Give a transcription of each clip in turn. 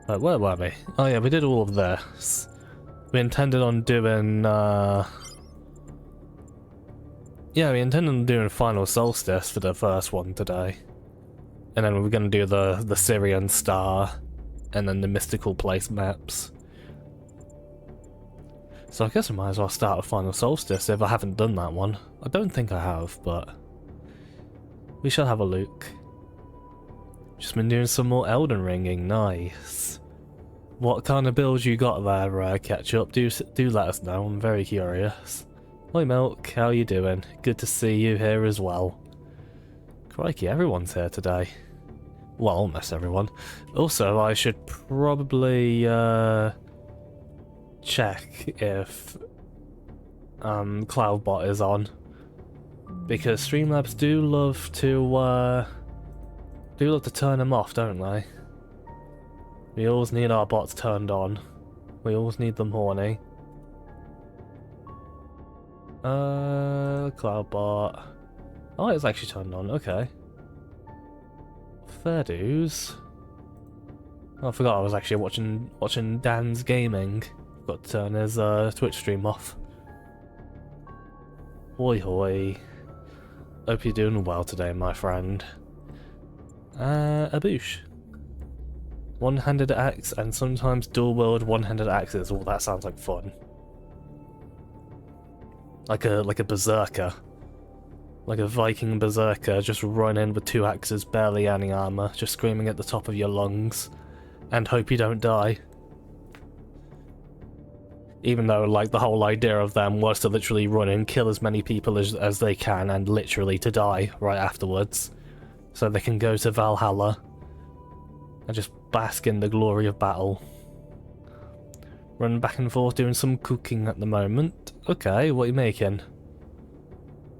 Where were we? Oh yeah, we did all of this. We intended on doing, yeah, we intended on doing Final Solstice for the first one today. And then we were going to do the Syrian Star, and then the Mystical Place maps. So I guess I might as well start with Final Solstice if I haven't done that one. I don't think I have, but we shall have a look. Just been doing some more Elden Ringing, nice. What kind of build you got there, Ketchup? Do let us know, I'm very curious. Hi Milk, how you doing? Good to see you here as well. Crikey, everyone's here today. Well, almost everyone. Also, I should probably check if Cloudbot is on, because Streamlabs do love to turn them off, don't they? We always need our bots turned on. We always need them horny. Cloudbot. Oh, it's actually turned on. Okay. Fair dues. Oh, I forgot I was actually watching Dan's gaming. Got to turn his Twitch stream off. Hoi hoi. Hope you're doing well today, my friend. A boosh. One-handed axe and sometimes dual-wield one-handed axes. Oh, that sounds like fun. Like a berserker. Like a Viking berserker, just run in with two axes, barely any armor, just screaming at the top of your lungs, and hope you don't die. Even though, like, the whole idea of them was to literally run in, kill as many people as they can, and literally to die right afterwards. So they can go to Valhalla and just bask in the glory of battle. Run back and forth doing some cooking at the moment. Okay, what are you making?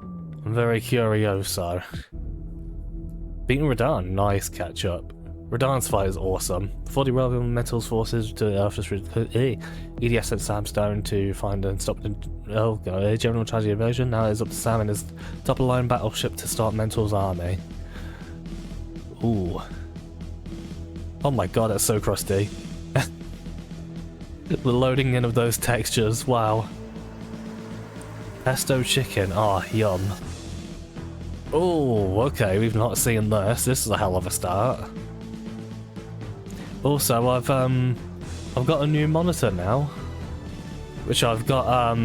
I'm very curioso. Beating Radahn, nice catch up. Radahn's fight is awesome. 40 relevant metals forces to the Earth EDS sent Sam Stone to find and stop the general tragedy invasion. Now it's up to Sam and his top of line battleship to start Mental's army. Ooh. Oh my god, that's so crusty. The loading in of those textures, wow. Pesto chicken, ah, yum. Oh, okay, we've not seen this. This is a hell of a start. Also, I've got a new monitor now, which I've got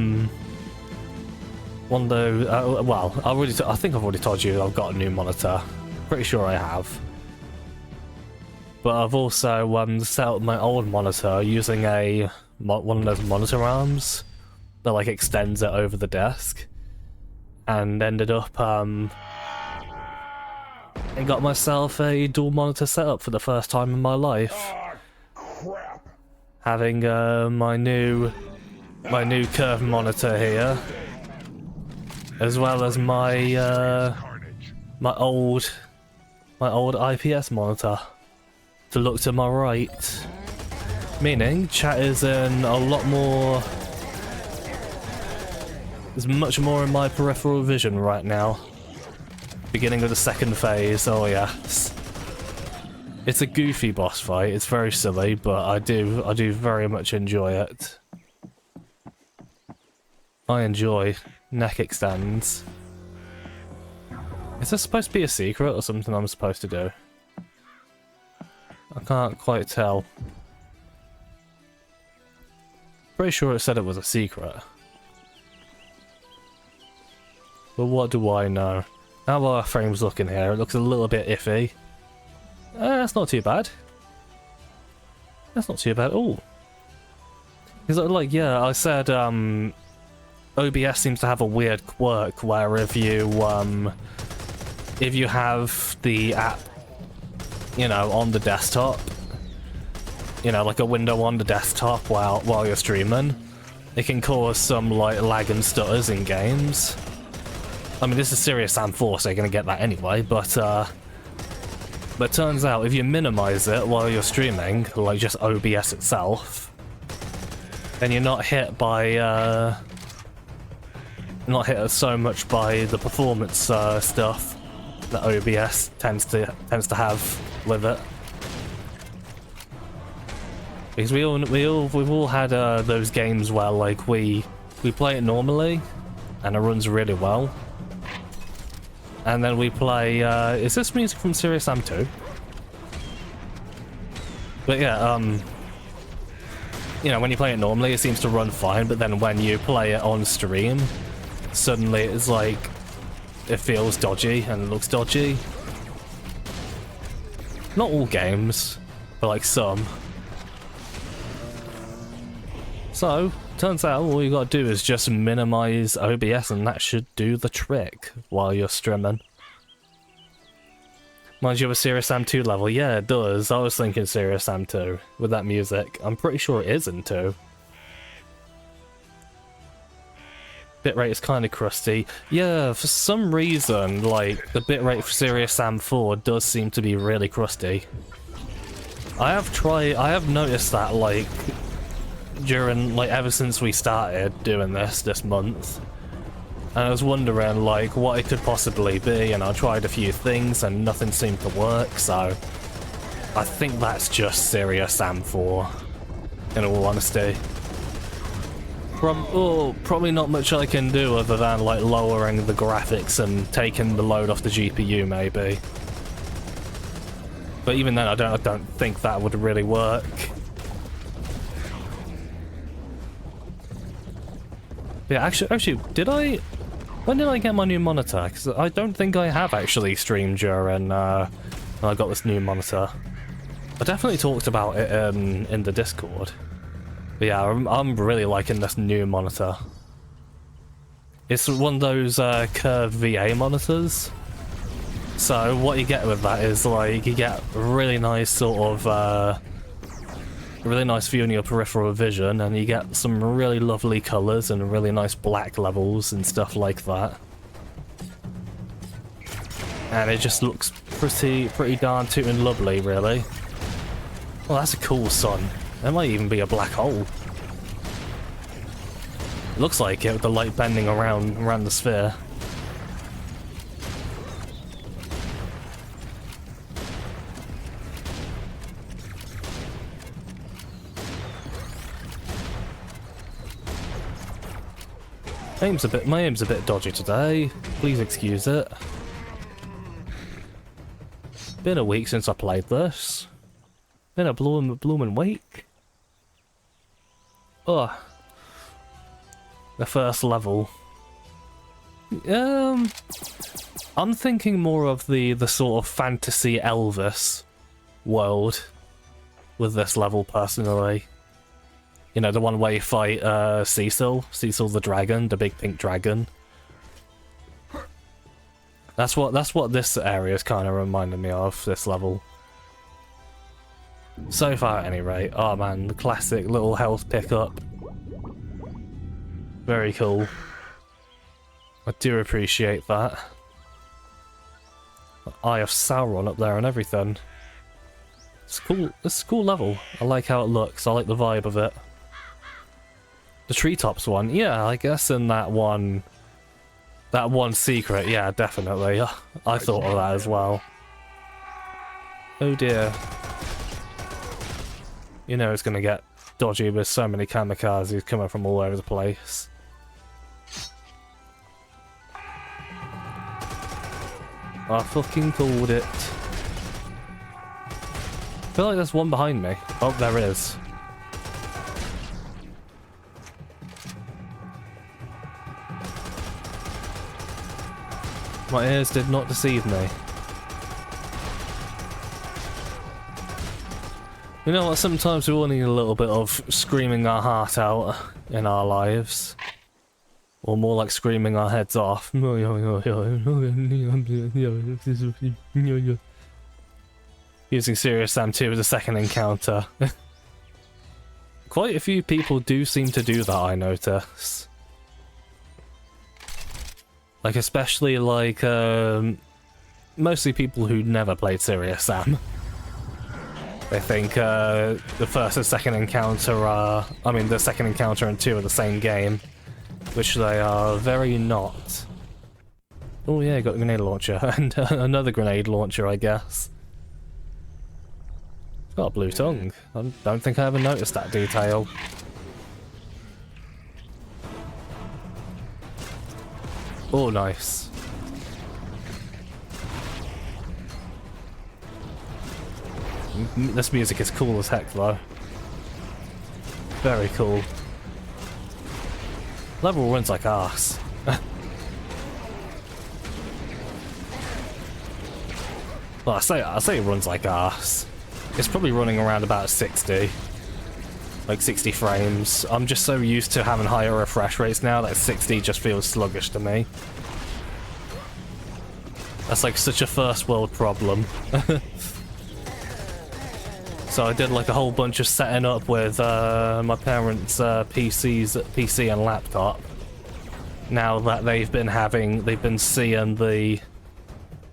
one of those. Well, I think I've already told you I've got a new monitor. Pretty sure I have. But I've also set up my old monitor using one of those monitor arms that like extends it over the desk, and ended up I got myself a dual monitor setup for the first time in my life. Crap. Having my new curved monitor here, as well as my old IPS monitor to look to my right. Meaning, chat is in a lot more... There's much more in my peripheral vision right now. Beginning of the second phase, oh yes. It's a goofy boss fight, it's very silly, but I do very much enjoy it. I enjoy neck extends. Is this supposed to be a secret or something I'm supposed to do? I can't quite tell. Pretty sure it said it was a secret. But what do I know? How are our frames looking here? It looks a little bit iffy. That's not too bad. That's not too bad at all. Because, like, yeah, I said, OBS seems to have a weird quirk where if you have the app, you know, on the desktop, you know, like a window on the desktop while you're streaming, it can cause some, like, lag and stutters in games. I mean, this is Serious Sam 4, so you're gonna get that anyway, but it turns out if you minimize it while you're streaming, like just OBS itself, then you're not hit by, not hit so much by the performance stuff that OBS tends to have with it. Because we've all had those games where like we play it normally, and it runs really well. And then we play, is this music from Serious Sam 2? But yeah, you know, when you play it normally, it seems to run fine, but then when you play it on stream, suddenly it's like, it feels dodgy and it looks dodgy. Not all games, but like some. So, turns out all you gotta do is just minimize OBS and that should do the trick while you're streaming. Reminds you of a Serious Sam 2 level? Yeah, it does. I was thinking Serious Sam 2 with that music. I'm pretty sure it is in 2. Bitrate is kind of crusty. Yeah, for some reason, like, the bitrate for Serious Sam 4 does seem to be really crusty. I have noticed that, like, during, like, ever since we started doing this month. And I was wondering, like, what it could possibly be, and I tried a few things and nothing seemed to work, so I think that's just Serious Sam 4, in all honesty. Probably not much I can do other than, like, lowering the graphics and taking the load off the GPU, maybe. But even then, I don't think that would really work. Yeah, actually, when did I get my new monitor? Because I don't think I have actually streamed during when I got this new monitor. I definitely talked about it in the Discord. But yeah, I'm really liking this new monitor. It's one of those curved VA monitors. So what you get with that is, like, you get a really nice sort of really nice view in your peripheral vision, and you get some really lovely colours and really nice black levels and stuff like that. And it just looks pretty darn tootin' lovely, really. Well, that's a cool sun. There might even be a black hole. Looks like it with the light bending around the sphere. My aim's a bit dodgy today. Please excuse it. Been a week since I played this. Been a bloomin' week. Ugh. The first level. I'm thinking more of the sort of fantasy Elvis world with this level personally. You know, the one where you fight Cecil the dragon, the big pink dragon. That's what this area is kind of reminding me of, this level. So far, at any rate. Oh man, the classic little health pickup. Very cool. I do appreciate that. Eye of Sauron up there and everything. It's cool. It's a cool level. I like how it looks. I like the vibe of it. The treetops one, yeah, I guess in that one secret, yeah, definitely. I thought of that as well. Oh dear. You know it's gonna get dodgy with so many kamikazes coming from all over the place. I fucking called it. I feel like there's one behind me. Oh, there is. My ears did not deceive me. You know what, sometimes we all need a little bit of screaming our heart out in our lives. Or more like screaming our heads off. Using Serious Sam 2 as a second encounter. Quite a few people do seem to do that, I notice. Like, especially, like, mostly people who never played Serious Sam. They think the first and second encounter are... I mean, the second encounter and 2 are the same game. Which they are very not. Oh yeah, got a grenade launcher. And another grenade launcher, I guess. Got a blue tongue. I don't think I ever noticed that detail. Oh, nice. This music is cool as heck, though. Very cool. Level runs like arse. Well, I say it runs like arse. It's probably running around about 60. Like 60 frames. I'm just so used to having higher refresh rates now that 60 just feels sluggish to me. That's like such a first world problem. So I did like a whole bunch of setting up with my parents' PC and laptop. Now that they've been seeing the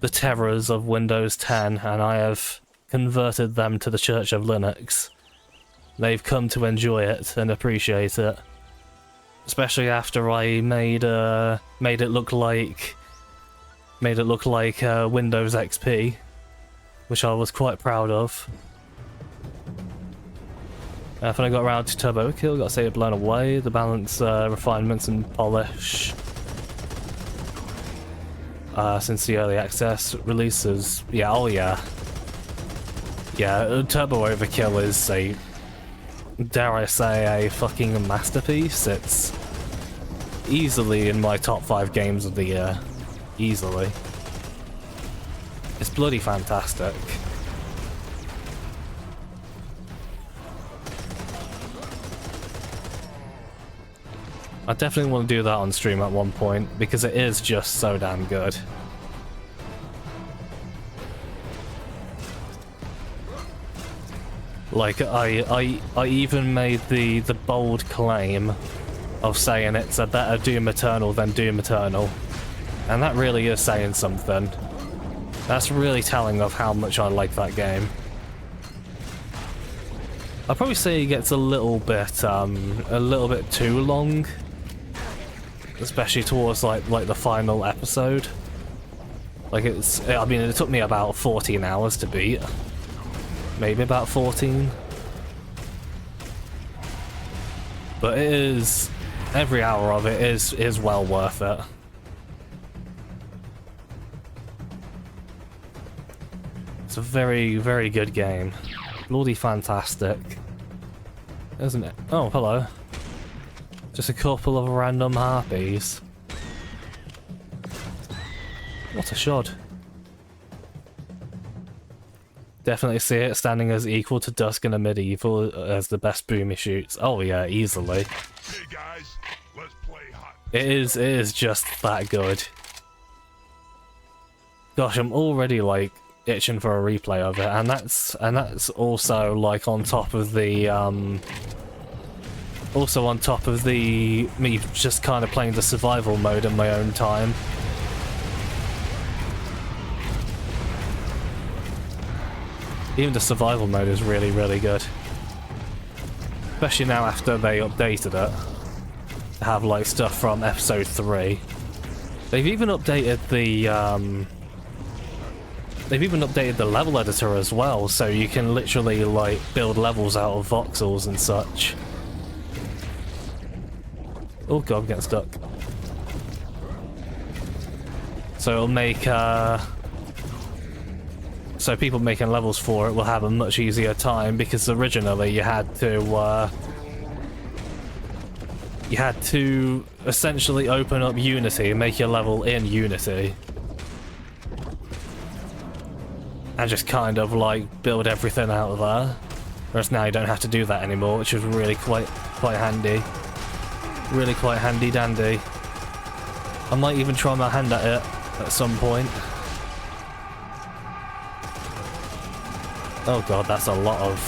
terrors of Windows 10, and I have converted them to the Church of Linux. They've come to enjoy it and appreciate it, especially after I made it look like Windows XP, which I was quite proud of. When I got around to Turbo Kill, got to say it blown away. The balance, refinements, and polish since the early access releases. Yeah, oh yeah. Yeah, Turbo Overkill is a, dare I say, a fucking masterpiece. It's easily in my top 5 games of the year. Easily. It's bloody fantastic. I definitely want to do that on stream at one point, because it is just so damn good. Like, I even made the bold claim of saying it's a better Doom Eternal than Doom Eternal. And that really is saying something. That's really telling of how much I like that game. I'd probably say it gets a little bit too long. Especially towards like the final episode. Like I mean, it took me about 14 hours to beat. Maybe about 14. But it is, every hour of it is well worth it. It's a very, very good game. Bloody fantastic. Isn't it? Oh, hello. Just a couple of random harpies. What a shot. Definitely see it standing as equal to Dusk and a Medieval as the best boomy shoots. Oh yeah, easily. Hey guys, let's play hot. It is just that good. Gosh, I'm already like itching for a replay of it, and that's also like on top of the me just kind of playing the survival mode in my own time. Even the survival mode is really, really good. Especially now after they updated it. To have like stuff from episode 3. They've even updated the level editor as well, so you can literally like build levels out of voxels and such. Oh god, I'm getting stuck. So it'll make so people making levels for it will have a much easier time, because originally you had to essentially open up Unity and make your level in Unity. And just kind of like build everything out of there. Whereas now you don't have to do that anymore, which is really quite handy. Really quite handy dandy. I might even try my hand at it at some point. Oh god, that's a lot of...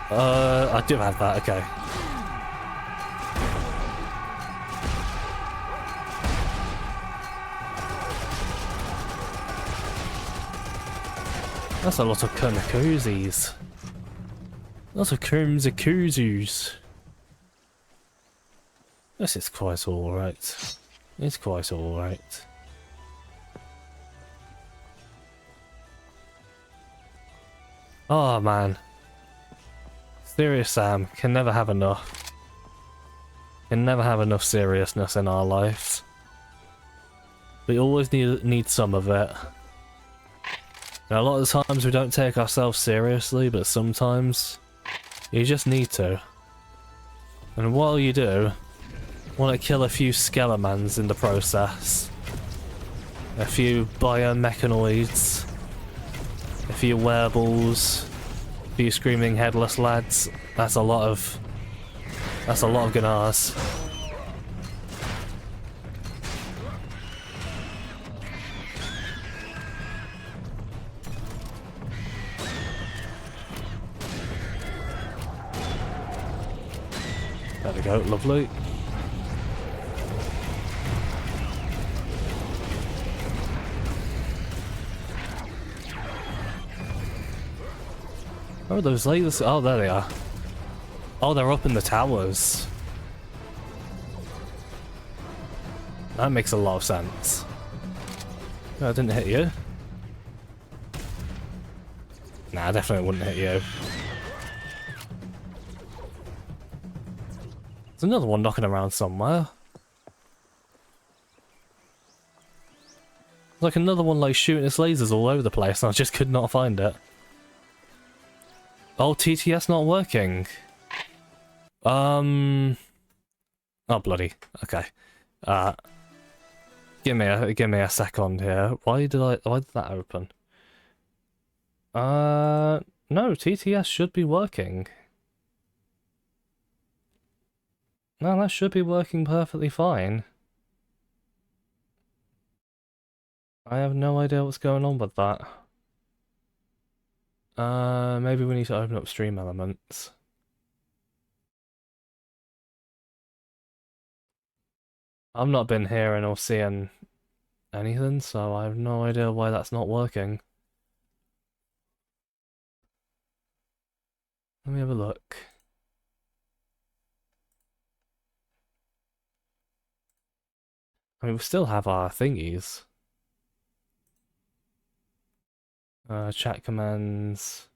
I do have that, okay. That's a lot of Kurmakuzis. Lots of Kurmzakuzus. This is quite alright. It's quite alright. Oh man, Serious Sam can never have enough. Can never have enough seriousness in our lives. We always need some of it. And a lot of the times we don't take ourselves seriously, but sometimes you just need to. And while you do, want to kill a few skelemans in the process. A few biomechanoids. A few wereballs. A few screaming headless lads. That's a lot of Gnars. There we go, lovely. Oh, those lasers. Oh, there they are. Oh, they're up in the towers. That makes a lot of sense. No, I didn't hit you. Nah, I definitely wouldn't hit you. There's another one knocking around somewhere. Like another one like shooting its lasers all over the place and I just could not find it. Oh, TTS not working. Oh bloody. Okay. Give me a second here. Why did that open? No, TTS should be working. No, that should be working perfectly fine. I have no idea what's going on with that. Maybe we need to open up stream elements. I've not been hearing or seeing anything, so I have no idea why that's not working. Let me have a look. I mean, we still have our thingies. Chat commands.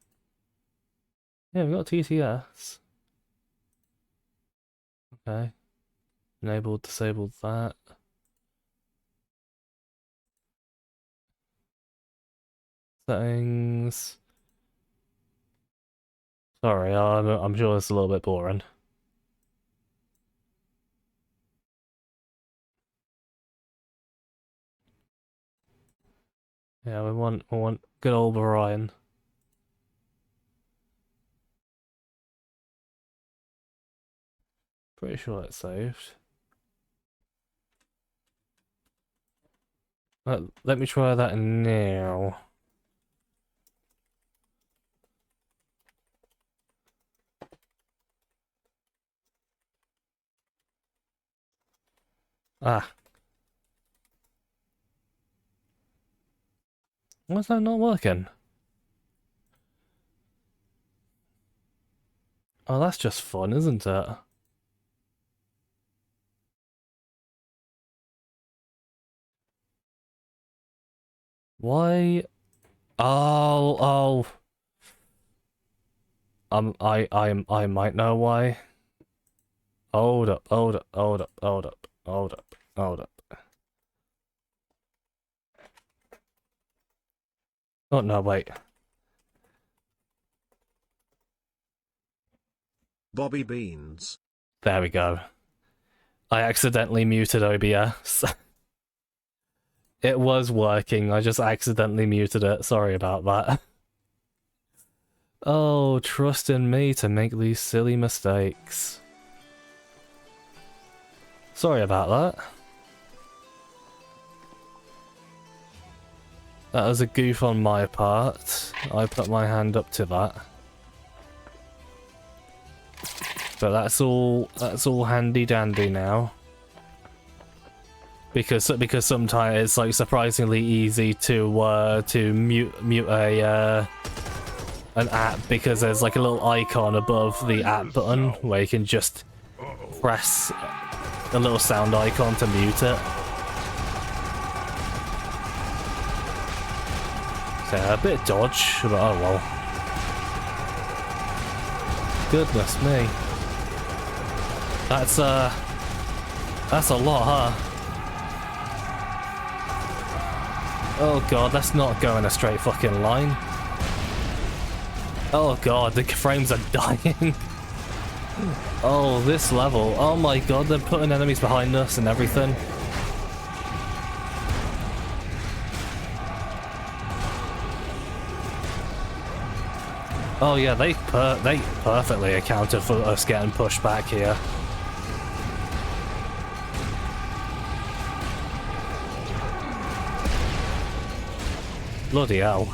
Yeah, we got TTS. Okay. Enabled, disabled that. Settings. Sorry, I'm sure it's a little bit boring. Yeah, we want good old Orion. Pretty sure it's saved. Let me try that now. Ah. Why is that not working? Oh, that's just fun, isn't it? Why? Oh. I might know why. Hold up. Oh no, wait. Bobby Beans. There we go. I accidentally muted OBS. It was working, I just accidentally muted it. Sorry about that. Oh, trust in me to make these silly mistakes. Sorry about that. That was a goof on my part. I put my hand up to that. But that's all handy dandy now. Because sometimes it's like surprisingly easy to mute a an app because there's like a little icon above the app button where you can just press a little sound icon to mute it. So a bit dodge, but oh well. Goodness me. That's a lot, huh? Oh god, let's not go in a straight fucking line. Oh god, the frames are dying. Oh, this level. Oh my god, they're putting enemies behind us and everything. Oh yeah, they perfectly accounted for us getting pushed back here. Bloody hell.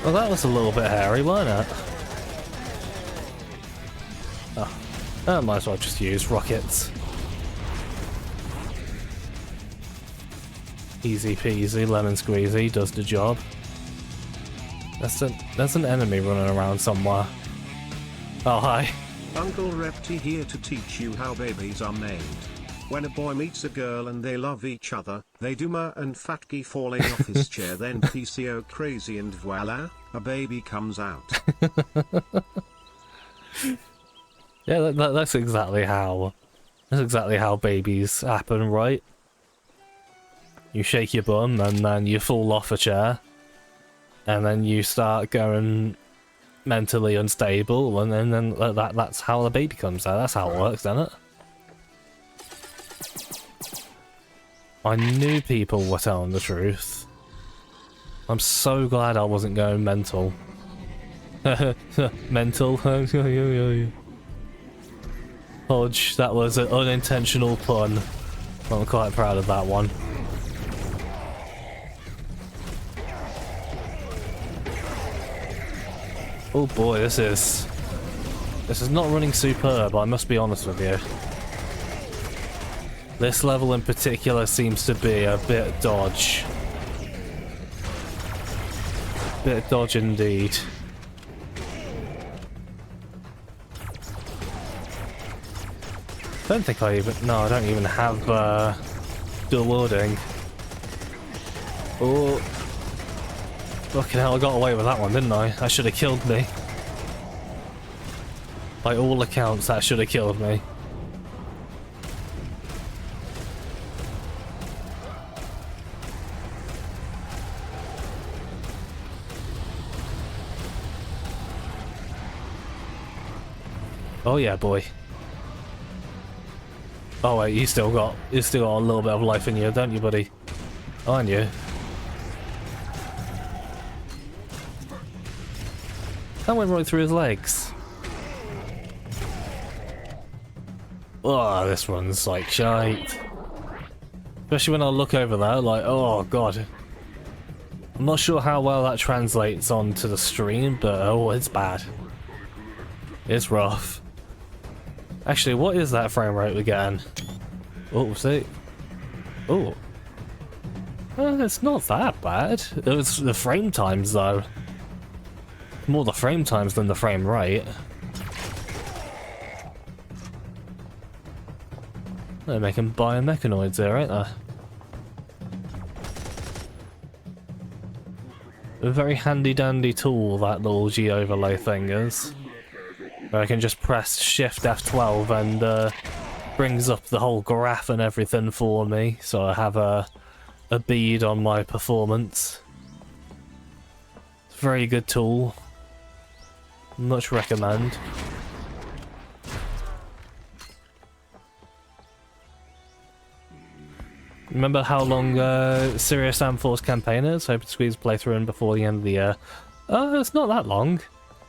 Well, that was a little bit hairy, wasn't it? Oh, I might as well just use rockets. Easy peasy, lemon squeezy, does the job. There's an enemy running around somewhere. Oh, hi. Uncle Repty here to teach you how babies are made. When a boy meets a girl and they love each other, they do ma and Fatky falling off his chair, then PCO crazy, and voila, a baby comes out. Yeah, that's exactly how babies happen, right? You shake your bum and then you fall off a chair, and then you start going mentally unstable, and then that's how the baby comes out. That's how it works, isn't it? I knew people were telling the truth. I'm so glad I wasn't going mental. Mental? Hodge, that was an unintentional pun. I'm quite proud of that one. Oh boy, this is not running superb, I must be honest with you. This level in particular seems to be a bit dodge. Bit dodge indeed. I don't even have dual wielding. Oh, fucking hell, I got away with that one, didn't I? That should have killed me. By all accounts, that should have killed me. Oh yeah, boy. Oh wait, you still got a little bit of life in you, don't you, buddy? Aren't you? That went right through his legs. Oh, this one's like shite. Especially when I look over there, like, oh god. I'm not sure how well that translates onto the stream, but oh, it's bad. It's rough. Actually, what is that frame rate we're getting? Oh, see? Oh. It's not that bad. It was the frame times, though. More the frame times than the frame rate. They're making biomechanoids here, ain't they? A very handy-dandy tool, that little G-overlay thing is. Where I can just press Shift F12 and brings up the whole graph and everything for me, so I have a bead on my performance. It's a very good tool. Much recommend. Remember how long Serious Sam Force campaign is? Hope to squeeze playthrough in before the end of the year. It's not that long.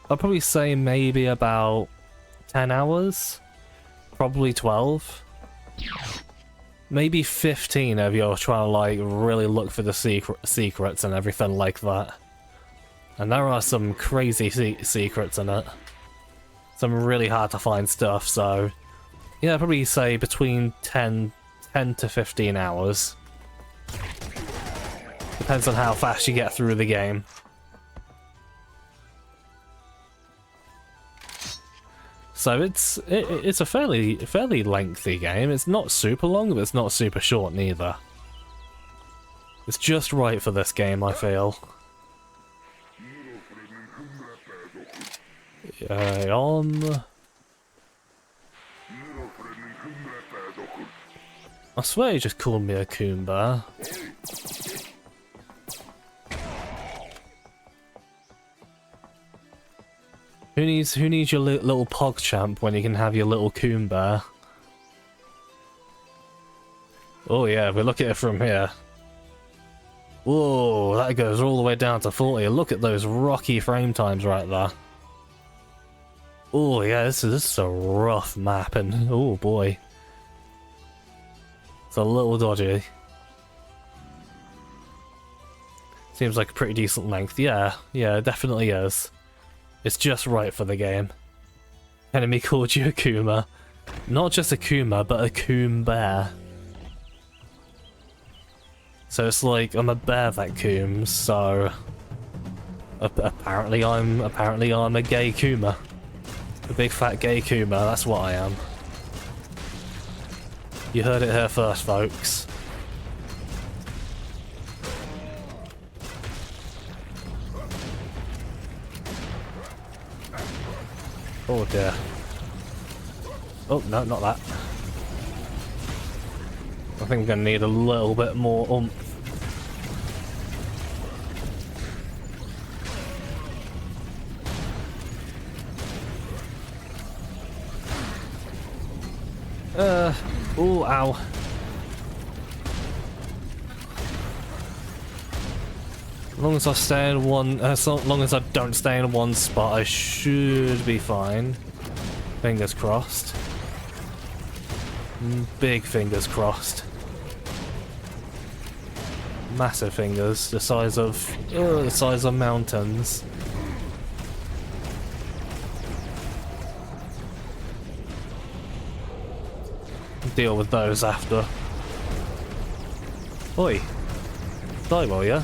I'll probably say maybe about 10 hours. Probably 12. Maybe 15 if you're trying to like really look for the secrets and everything like that. And there are some crazy secrets in it. Some really hard to find stuff, so yeah, I'd probably say between 10 to 15 hours. Depends on how fast you get through the game. So it's a fairly lengthy game. It's not super long, but it's not super short neither. It's just right for this game, I feel. On. I swear he just called me a Koomba. Who needs your little PogChamp when you can have your little Koomba? Oh yeah, we look at it from here. Whoa, that goes all the way down to 40. Look at those rocky frame times right there. Oh yeah, this is a rough map, and oh boy. It's a little dodgy. Seems like a pretty decent length. Yeah, it definitely is. It's just right for the game. Enemy called you a Kuma. Not just a Kuma, but a Coom bear. So it's like I'm a bear that cooms, so apparently I'm a gay Kuma. A big fat gay Kuma, that's what I am. You heard it here first, folks. Oh dear. Oh, no, not that. I think I'm gonna need a little bit more oomph. Oh, ow. As long as I stay in one, as long as I don't stay in one spot, I should be fine. Fingers crossed. Big fingers crossed. Massive fingers, the size of mountains. Deal with those after. Oi, die will ya?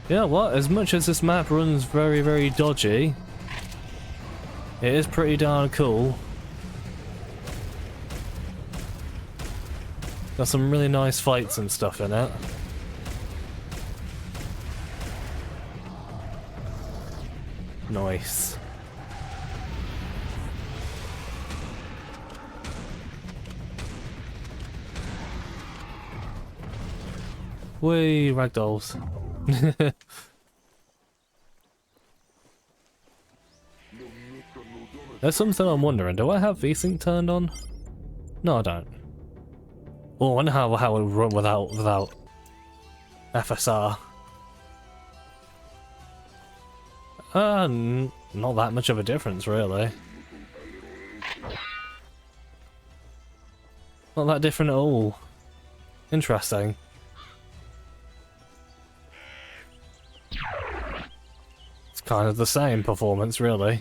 Yeah, what? As much as this map runs very, very dodgy, it is pretty darn cool. Got some really nice fights and stuff in it. Nice. Whee, ragdolls. There's something I'm wondering, do I have VSync turned on? No, I don't. Oh, I wonder how it would run without FSR. Not that much of a difference, really. Not that different at all. Interesting. It's kind of the same performance, really.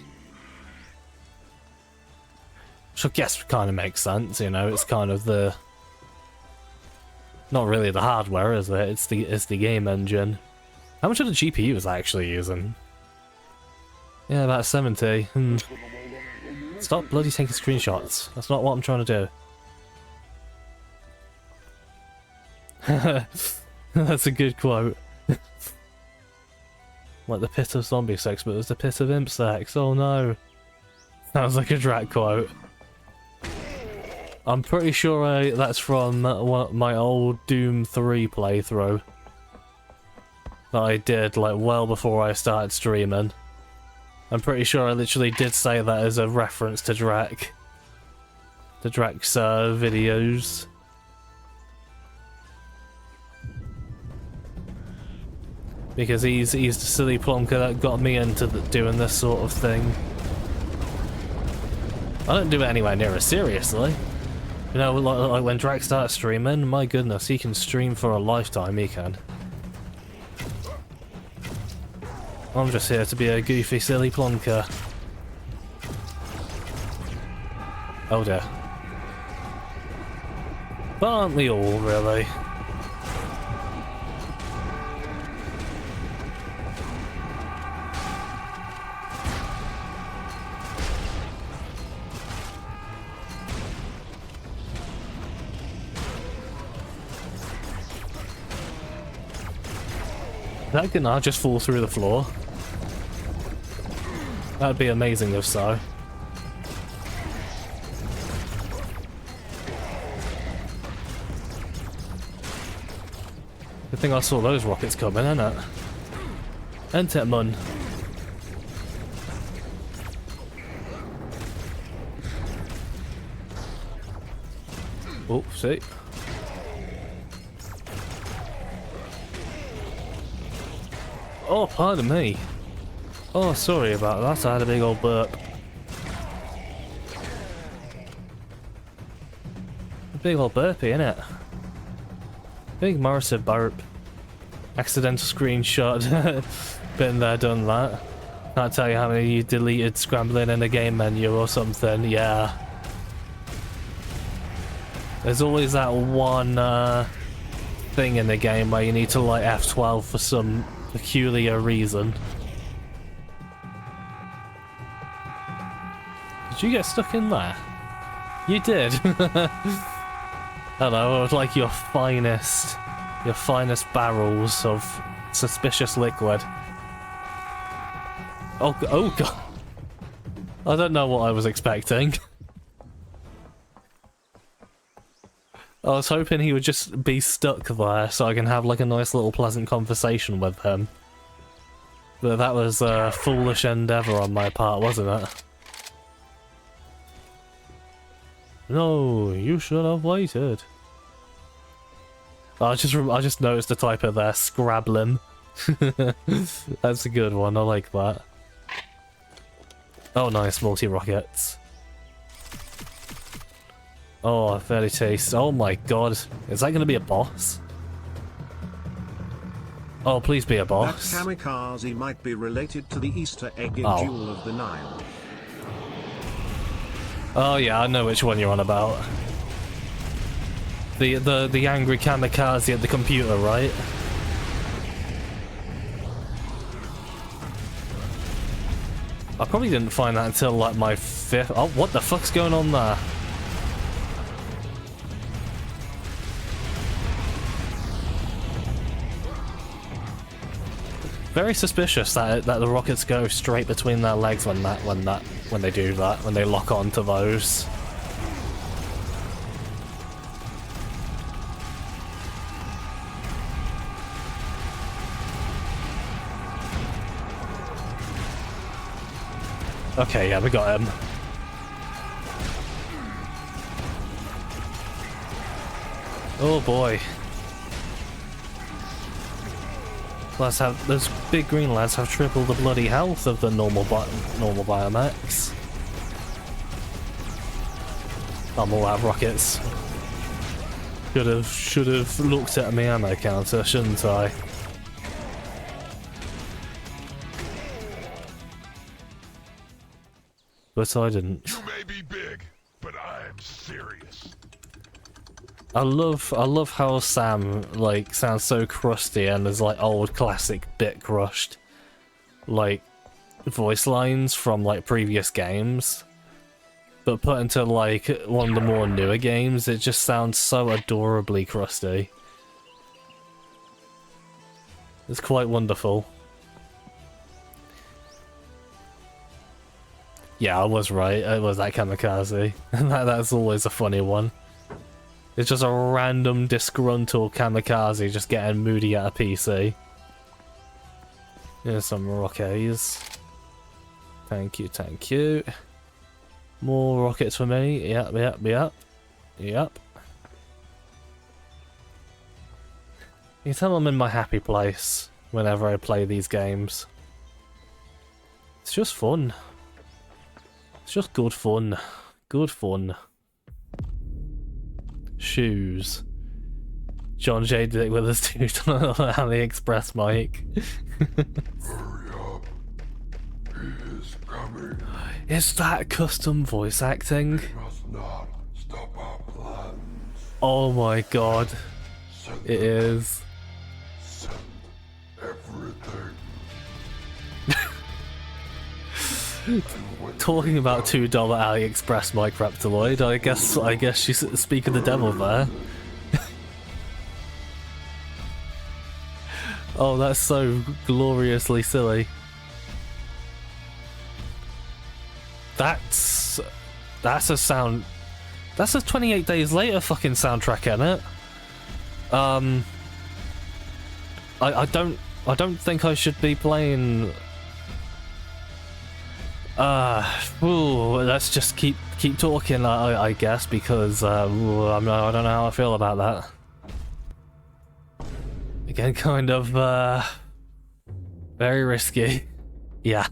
Which I guess kind of makes sense, you know, it's kind of the... Not really the hardware, is it? It's the game engine. How much of the GPU is I actually using? Yeah, about 70. Stop bloody taking screenshots. That's not what I'm trying to do. That's a good quote. Like the pit of zombie sex, but it was the pit of imp sex. Oh no. Sounds like a Drat quote. I'm pretty sure that's from my old Doom 3 playthrough that I did like well before I started streaming. I'm pretty sure I literally did say that as a reference to Drak. To Drak's videos. Because he's the silly plonker that got me into doing this sort of thing. I don't do it anywhere near as seriously. You know, like when Drak starts streaming, my goodness, he can stream for a lifetime, he can. I'm just here to be a goofy, silly plonker. Oh dear. But aren't we all, really? That can now just fall through the floor. That'd be amazing if so. Good thing I saw those rockets coming, innit? Enter mun. Oh, see? Oh, pardon me. Oh, sorry about that. I had a big old burp. A big old burpee, innit? Big Morrison burp. Accidental screenshot. Been there, done that. Can't tell you how many you deleted scrambling in a game menu or something. Yeah. There's always that one thing in the game where you need to like F12 for some peculiar reason. Did you get stuck in there? You did. Hello, I would like your finest barrels of suspicious liquid. Oh god. I don't know what I was expecting. I was hoping he would just be stuck there so I can have like a nice little pleasant conversation with him. But that was a foolish endeavour on my part, wasn't it? No, you should have waited. I just noticed the typo there, scrabbling. That's a good one, I like that. Oh nice, multi-rockets. Oh, very tasty. Oh my god. Is that gonna be a boss? Oh, please be a boss. That kamikaze might be related to the Easter egg in Jewel of the Nile. Oh yeah, I know which one you're on about. The angry kamikaze at the computer, right? I probably didn't find that until like my 5th. Oh, what the fuck's going on there? Very suspicious that the rockets go straight between their legs when they do that, when they lock onto those. Okay, yeah, we got him. Oh boy. Those big green lads have triple the bloody health of the normal biomax. I'm all out of rockets. Should have looked at my ammo counter, shouldn't I? But I didn't. You may be big, but I'm serious. I love how Sam like sounds so crusty and there's like old classic bit crushed like voice lines from like previous games, but put into like one of the more newer games it just sounds so adorably crusty. It's quite wonderful. Yeah, I was right. It was that kamikaze. That's always a funny one. It's just a random disgruntled kamikaze just getting moody at a PC. Here's some rockets. Thank you, thank you. More rockets for me. Yep. You can tell I'm in my happy place whenever I play these games. It's just fun. It's just good fun. Good fun. Shoes. John J did it with us too on AliExpress, Mike. Hurry up. He is coming. Is that custom voice acting? We must not stop our plans. Oh my god. Send It is. everything. Talking about $2 AliExpress microptoloid, I guess she's speaking the devil there. Oh, that's so gloriously silly. That's a sound. That's a 28 Days Later fucking soundtrack, innit? I don't think I should be playing. Let's just keep talking, I guess, because I don't know how I feel about that. Again, kind of very risky. Yeah.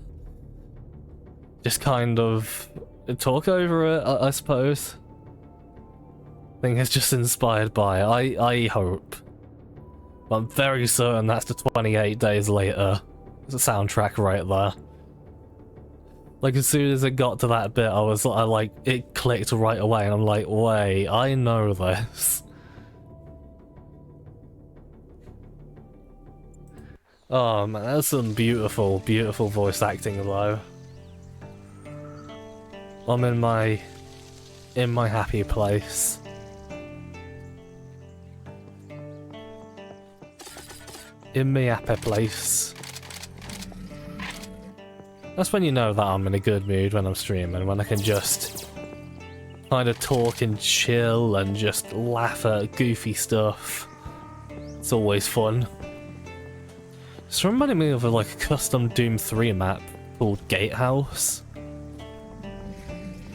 Just kind of talk over it, I suppose. I think it's just inspired by it. I hope. I'm very certain that's the 28 Days Later. It's a soundtrack right there. Like, as soon as it got to that bit, it clicked right away, and I'm like, wait, I know this. Oh man, that's some beautiful, beautiful voice acting though. I'm in my happy place. In my happy place. That's when you know that I'm in a good mood when I'm streaming, when I can just kind of talk and chill and just laugh at goofy stuff. It's always fun. It's reminding me of a custom Doom 3 map called Gatehouse.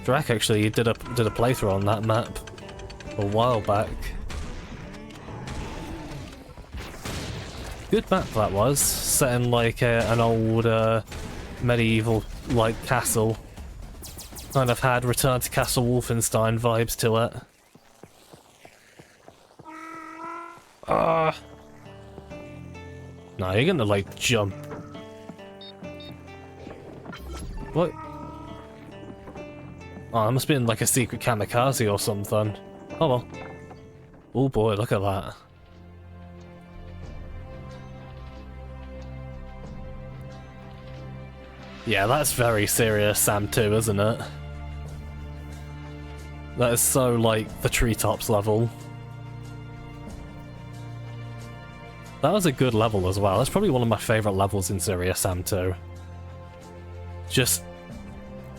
Drac actually did a playthrough on that map a while back. Good map that was, set in an old medieval castle. Kind of had Return to Castle Wolfenstein vibes to it. No, you're gonna jump. What? Oh, that must be in a secret kamikaze or something. Oh well. Oh boy, look at that. Yeah, that's very serious Sam 2, isn't it? That is so the treetops level. That was a good level as well. That's probably one of my favourite levels in Serious Sam 2.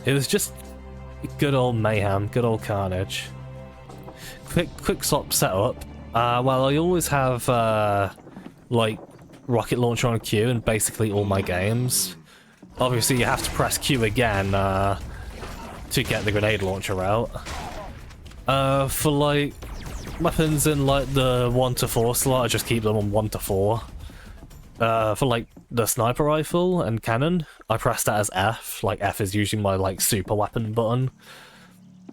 It was just good old mayhem, good old carnage. Quick stop setup. Well, I always have rocket launcher on Q in basically all my games. Obviously, you have to press Q again to get the grenade launcher out. For weapons in the 1 to 4 slot, I just keep them on 1 to 4. For the sniper rifle and cannon, I press that as F. F is usually my super weapon button.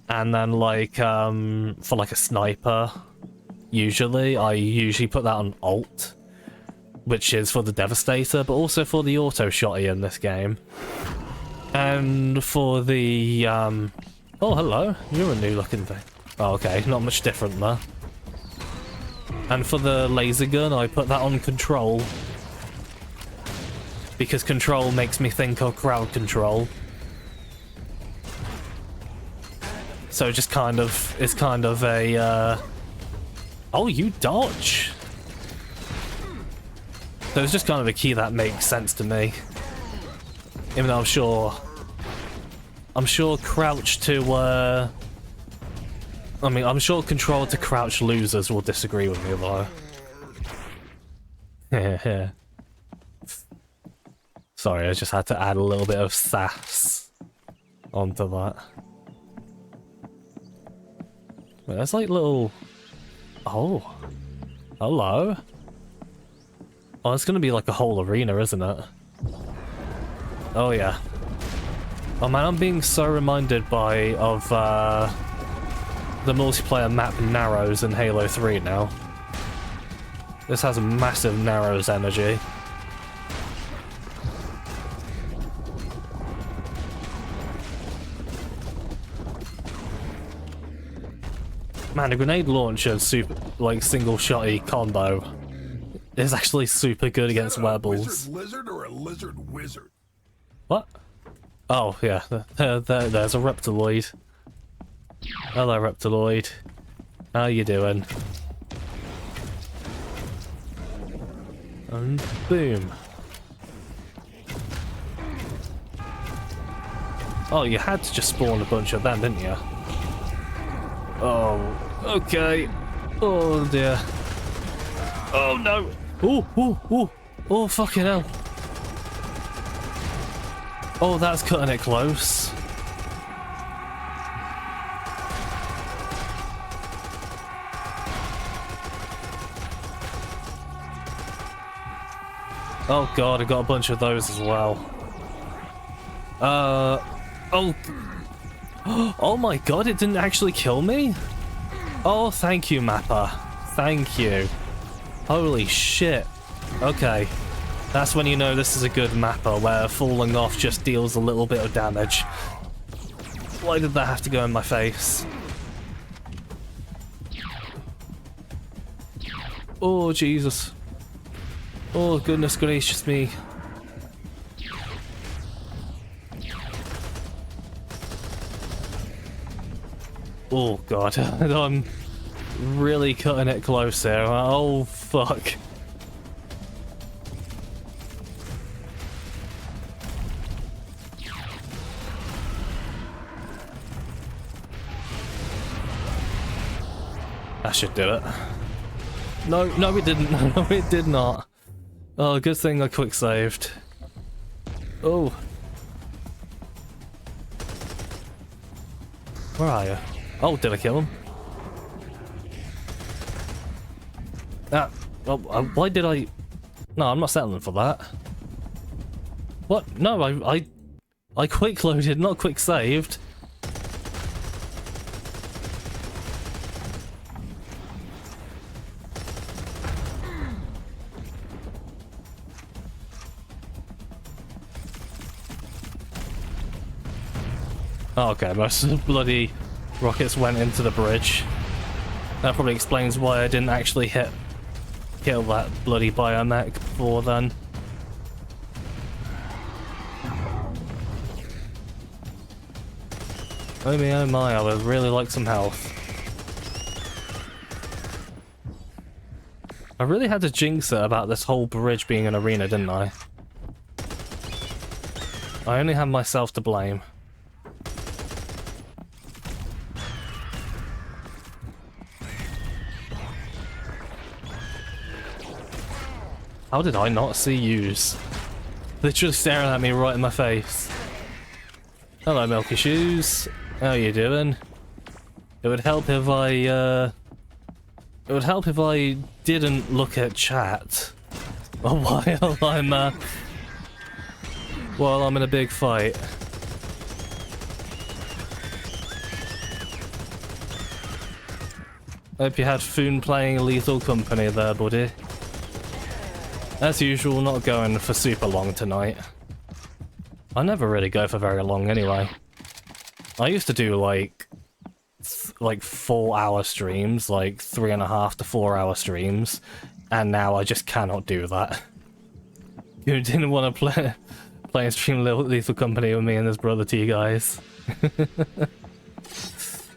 And then for a sniper, I usually put that on Alt, which is for the Devastator, but also for the auto shotty in this game. And for the oh hello, you're a new looking thing. Oh, okay, not much different there. And for the laser gun, I put that on Control, because Control makes me think of crowd control. So it's kind of a oh, you dodge. So it's just kind of a key that makes sense to me. Even though I'm sure crouch to I'm sure control to crouch losers will disagree with me though. Yeah. Sorry, I just had to add a little bit of sass onto that. Wait, there's little... Oh. Hello. Oh, it's gonna be a whole arena, isn't it? Oh yeah. Oh man, I'm being so reminded of the multiplayer map Narrows in Halo 3 now. This has a massive Narrows energy. Man, a grenade launcher super, like, single-shotty combo is actually super good against werewolves. Lizard or a lizard wizard? What? Oh, yeah. There's a reptiloid. Hello, reptiloid. How you doing? And boom. Oh, you had to just spawn a bunch of them, didn't you? Oh, okay. Oh dear. Oh no. Oh, fucking hell. Oh, that's cutting it close. Oh god, I got a bunch of those as well. Oh. Oh my god, it didn't actually kill me? Oh, thank you, Mapper. Thank you. Holy shit. Okay. That's when you know this is a good Mapper, where falling off just deals a little bit of damage. Why did that have to go in my face? Oh, Jesus. Oh, goodness gracious me. Oh god, I'm really cutting it close here. Oh fuck. That should do it. No, it didn't. No, it did not. Oh, good thing I quick saved. Oh. Where are you? Oh, did I kill him? Well, why did I... No, I'm not settling for that. What? No, I quick loaded, not quick saved. Oh, okay, most of the bloody rockets went into the bridge. That probably explains why I didn't actually kill that bloody biomech before then. Oh my, I would really like some health. I really had to jinx it about this whole bridge being an arena, didn't I? I only have myself to blame. How did I not see yous? Literally staring at me right in my face. Hello, Milky Shoes. How you doing? It would help if I didn't look at chat while I'm in a big fight. Hope you had fun playing Lethal Company there, buddy. As usual, not going for super long tonight. I never really go for very long anyway. I used to do like 4-hour streams, like 3.5 to 4 hour streams, and now I just cannot do that. You didn't want to play and stream Lethal Company with me and his brother to you guys.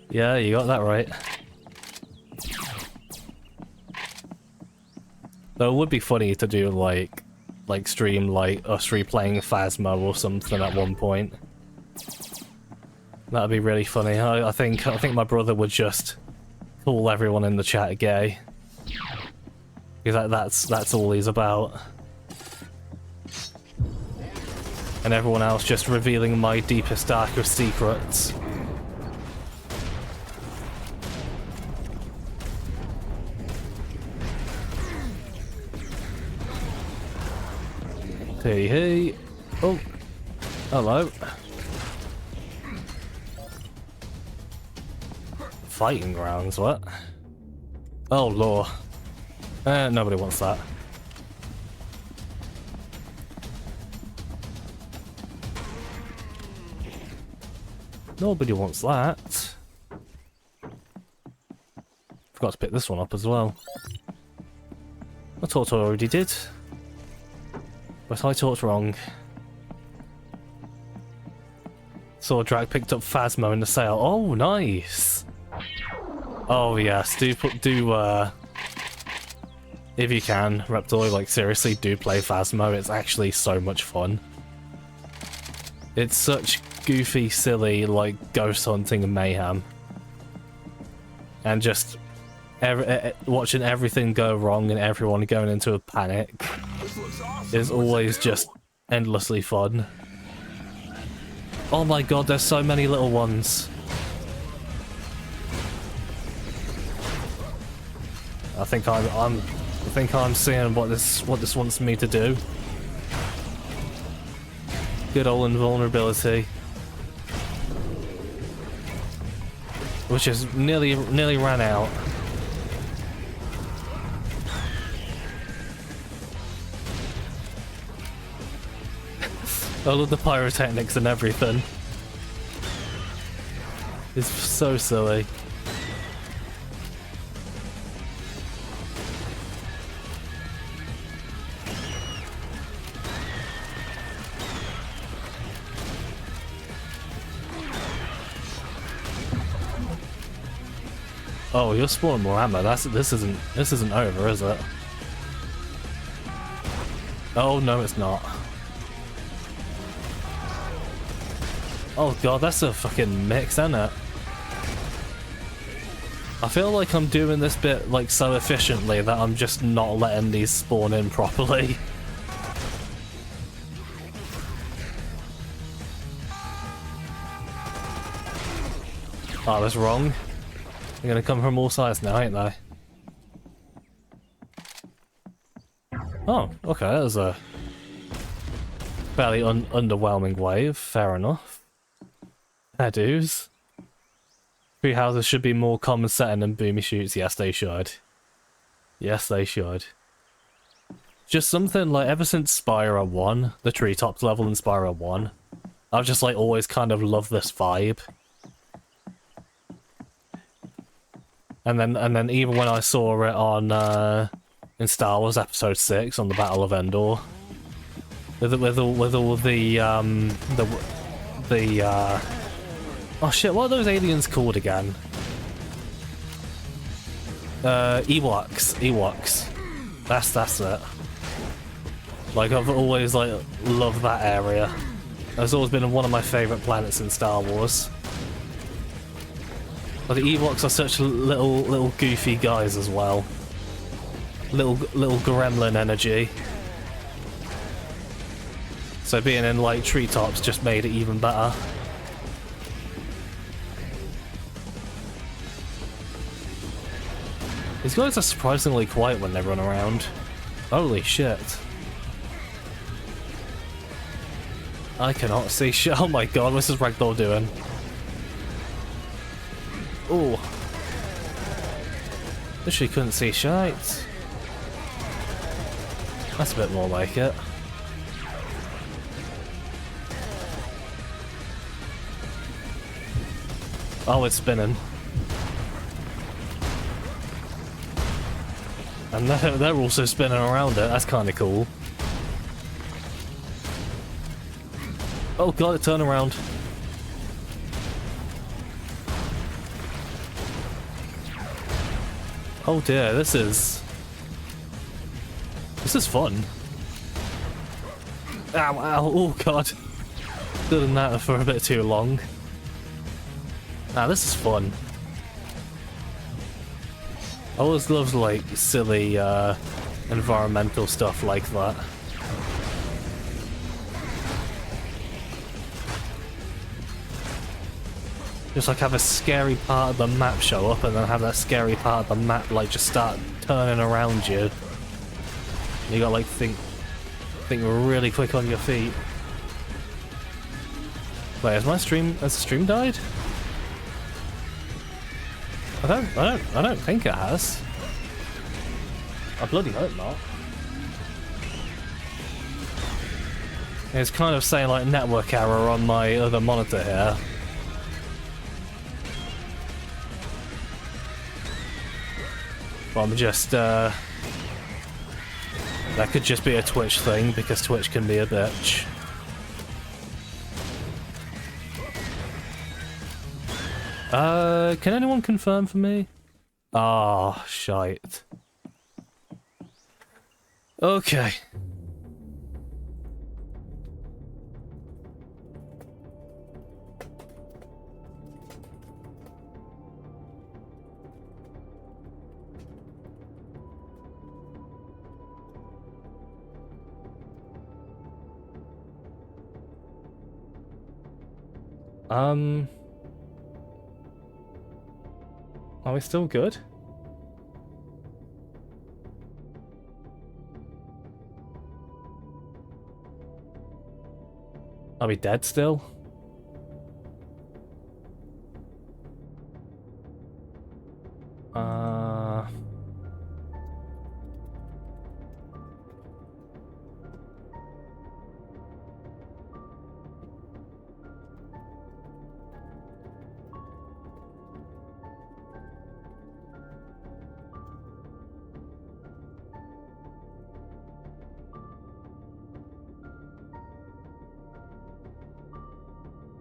Yeah, you got that right. Though it would be funny to do like stream like us replaying Phasma or something at one point. That'd be really funny. I think my brother would just call everyone in the chat gay. Because that's all he's about. And everyone else just revealing my deepest, darkest secrets. Hey. Oh. Hello. Fighting grounds, what? Oh, lore. Nobody wants that. Nobody wants that. Forgot to pick this one up as well. I thought I already did. But I thought wrong. Saw Drag picked up Phasmo in the sale. Oh, nice! Oh yes, if you can, Reptoid, like seriously, do play Phasmo. It's actually so much fun. It's such goofy, silly, like, ghost hunting and mayhem. And just watching everything go wrong and everyone going into a panic is always just endlessly fun. Oh my god, there's so many little ones. I think I'm seeing what this wants me to do. Good old invulnerability. Which is nearly ran out. I love the pyrotechnics and everything. It's so silly. Oh, you're spawning more ammo. This isn't over, is it? Oh no, it's not. Oh god, that's a fucking mix, isn't it? I feel like I'm doing this bit like so efficiently that I'm just not letting these spawn in properly. Oh, that's wrong. They're gonna come from all sides now, ain't they? Oh, okay, that was a fairly underwhelming wave. Fair enough. Fair dues. Tree houses should be more common setting than boomy shoots. Yes, they should. Yes, they should. Just something like ever since Spyro 1, the treetops level in Spyro 1, I've just like always kind of loved this vibe. And then even when I saw it on in Star Wars Episode 6 on the Battle of Endor, with all the oh shit, what are those aliens called again? Ewoks. That's it. Like I've always like loved that area. It's always been one of my favourite planets in Star Wars. But the Ewoks are such little goofy guys as well. Little gremlin energy. So being in like treetops just made it even better. These guys are surprisingly quiet when they run around. Holy shit. I cannot see shit. Oh my god, what's this ragdoll doing? Oh. Literally couldn't see shite. That's a bit more like it. Oh, it's spinning. And they're also spinning around it. That's kind of cool. Oh god, it turned around. Oh dear, this is fun. Ow, ow, oh god. Doing that for a bit too long. Ah, this is fun. I always love like silly environmental stuff like that. Just like have a scary part of the map show up and then have that scary part of the map like just start turning around you. And you gotta like think really quick on your feet. Wait, has the stream died? I don't think it has. I bloody hope not. It's kind of saying like network error on my other monitor here. But I'm just, that could just be a Twitch thing, because Twitch can be a bitch. Can anyone confirm for me? Ah, shite. Okay. Are we still good? Are we dead still?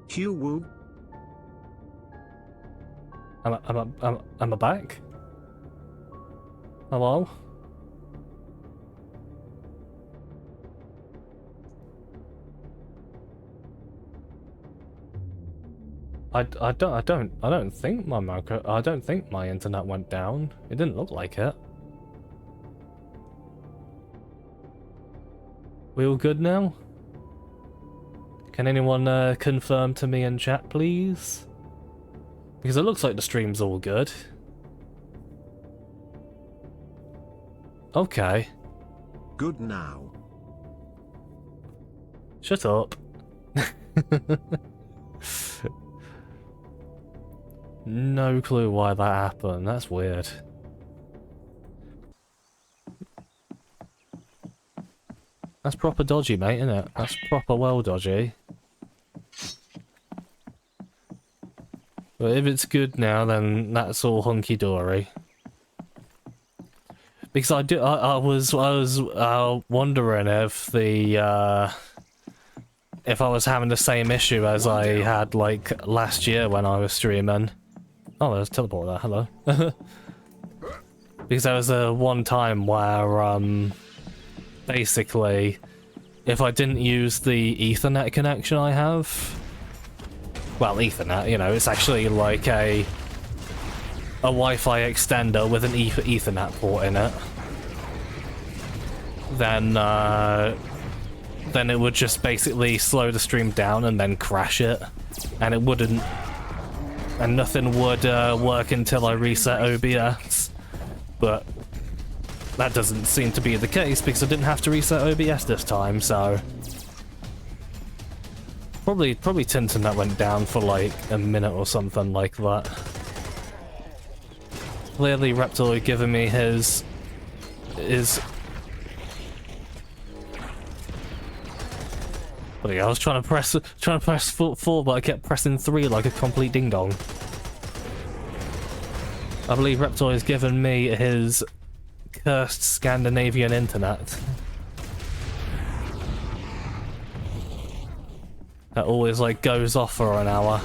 Q woo. Am I back? Hello? I don't think I don't think my internet went down. It didn't look like it. We all good now? Can anyone confirm to me in chat, please? Because it looks like the stream's all good. Okay. Good now. Shut up. No clue why that happened. That's weird. That's proper dodgy, mate, isn't it? That's proper well dodgy. But if it's good now, then that's all hunky-dory. Because I was wondering if the if I was having the same issue as I had like last year when I was streaming. Oh, there's a teleport there. Hello. Because there was one time where basically, if I didn't use the Ethernet connection I have. Well, Ethernet, you know, it's actually like a Wi-Fi extender with an Ethernet port in it. Then it would just basically slow the stream down and then crash it, and it wouldn't, and nothing would work until I reset OBS. But that doesn't seem to be the case because I didn't have to reset OBS this time, so. Probably Tinternet went down for like a minute or something like that. Clearly Reptoid giving me his But yeah, I was trying to press 4, but I kept pressing 3 like a complete ding dong. I believe Reptoid has given me his cursed Scandinavian internet. That always like goes off for an hour.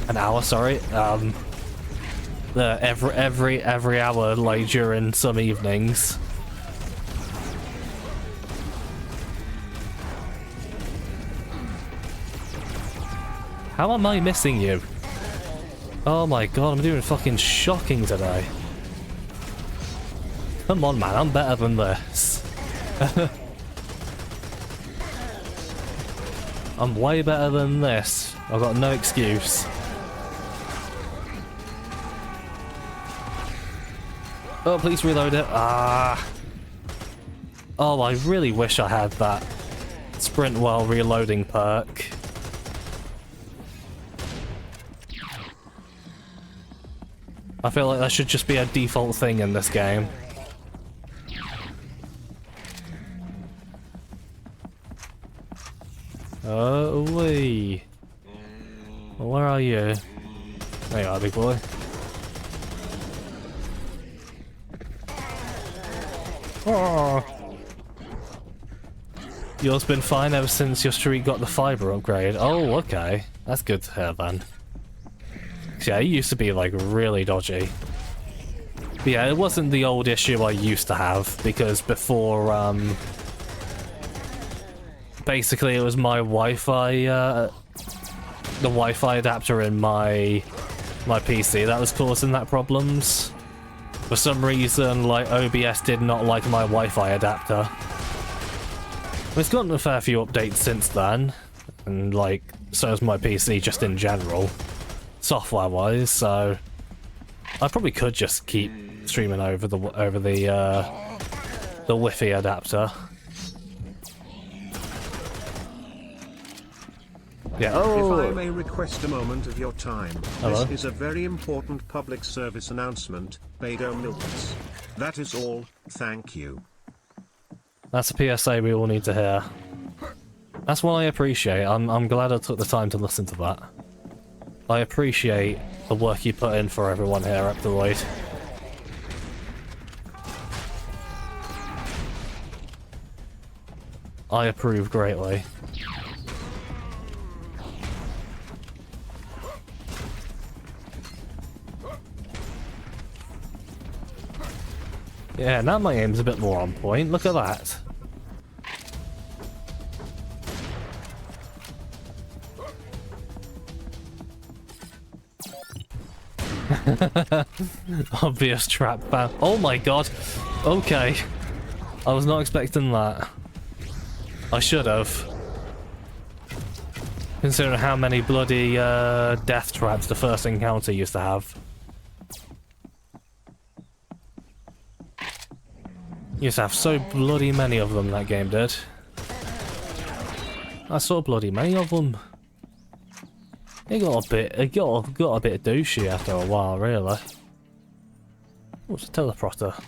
An hour, sorry. Every hour, like during some evenings. How am I missing you? Oh my god, I'm doing fucking shocking today. Come on, man, I'm better than this. I'm way better than this. I've got no excuse. Oh, please reload it. Ah. Oh, I really wish I had that sprint while reloading perk. I feel like that should just be a default thing in this game. Oh, wee. Well, where are you? There you are, big boy. Oh. Yours been fine ever since your street got the fiber upgrade. Oh, okay. That's good to hear then. Yeah, it used to be like really dodgy. But yeah, it wasn't the old issue I used to have because before, basically it was my Wi-Fi, the Wi-Fi adapter in my PC that was causing that problems. For some reason, like, OBS did not like my Wi-Fi adapter. It's gotten a fair few updates since then, and like, so has my PC just in general, software-wise, so I probably could just keep streaming over the Wi-Fi adapter. Yeah. Oh. If I may request a moment of your time, Hello? this is a very important public service announcement, Beto Milks. That is all, thank you. That's a PSA we all need to hear. That's what I appreciate. I'm glad I took the time to listen to that. I appreciate the work you put in for everyone here at Deloitte. I approve greatly. Yeah, now my aim's a bit more on point. Look at that. Obvious trap ban. Oh my god. Okay. I was not expecting that. I should have. Considering how many bloody death traps the first encounter used to have. Used to have so bloody many of them, that game did. I saw bloody many of them. It got a bit douchey after a while, really. What's a teleprompter?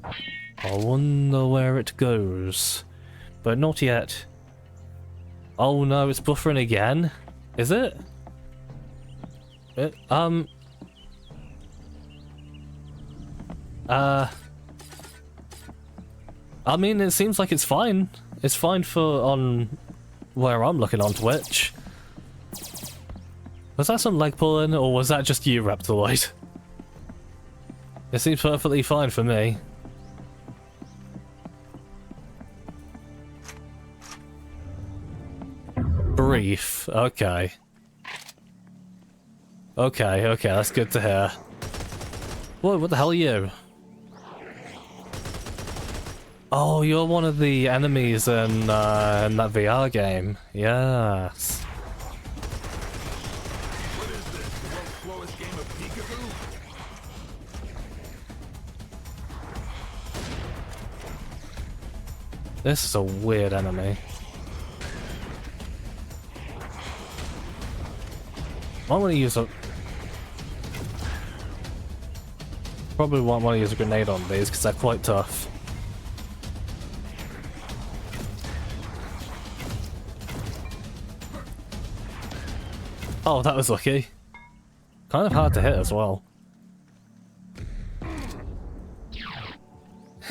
I wonder where it goes. But not yet. Oh no, it's buffering again? Is it? I mean, it seems like it's fine. It's fine for on where I'm looking on Twitch. Was that some leg pulling, or was that just you, Reptiloid? It seems perfectly fine for me. Brief. Okay. Okay, that's good to hear. What the hell are you? Oh, you're one of the enemies in that VR game. Yes. What is this? The world's slowest game of peekaboo? This is a weird enemy. I want to use a... Probably won't want to use a grenade on these because they're quite tough. Oh, that was lucky. Kind of hard to hit as well.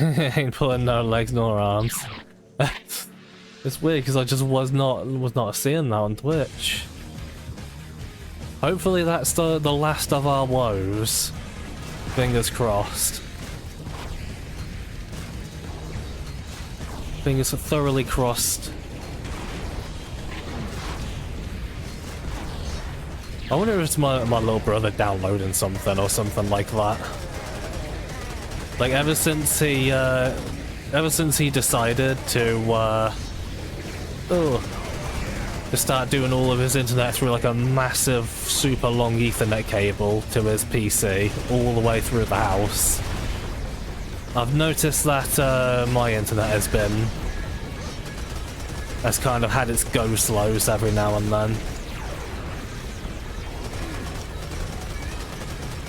Ain't pulling no legs nor arms. It's weird because I just was not seeing that on Twitch. Hopefully that's the last of our woes. Fingers crossed. Fingers thoroughly crossed. I wonder if it's my little brother downloading something or something like that. Like ever since he decided to start doing all of his internet through like a massive super long Ethernet cable to his PC all the way through the house. I've noticed that my internet has kind of had its go slows every now and then.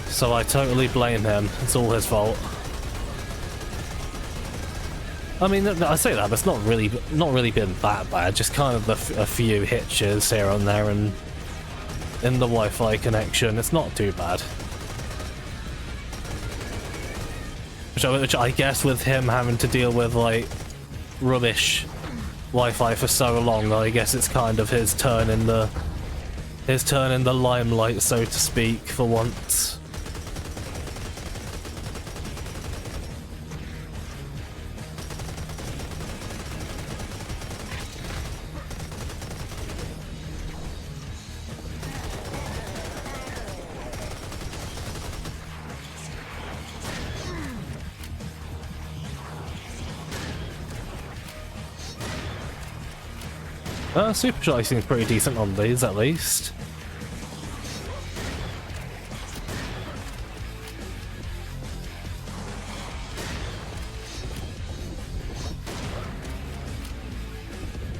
So I totally blame him. It's all his fault. I mean, I say that, but it's not really been that bad. Just kind of a few hitches here and there, and in the Wi-Fi connection, it's not too bad. Which I guess with him having to deal with, like, rubbish Wi-Fi for so long, I guess it's kind of his turn in the limelight, so to speak, for once. Supercharge seems pretty decent on these, at least.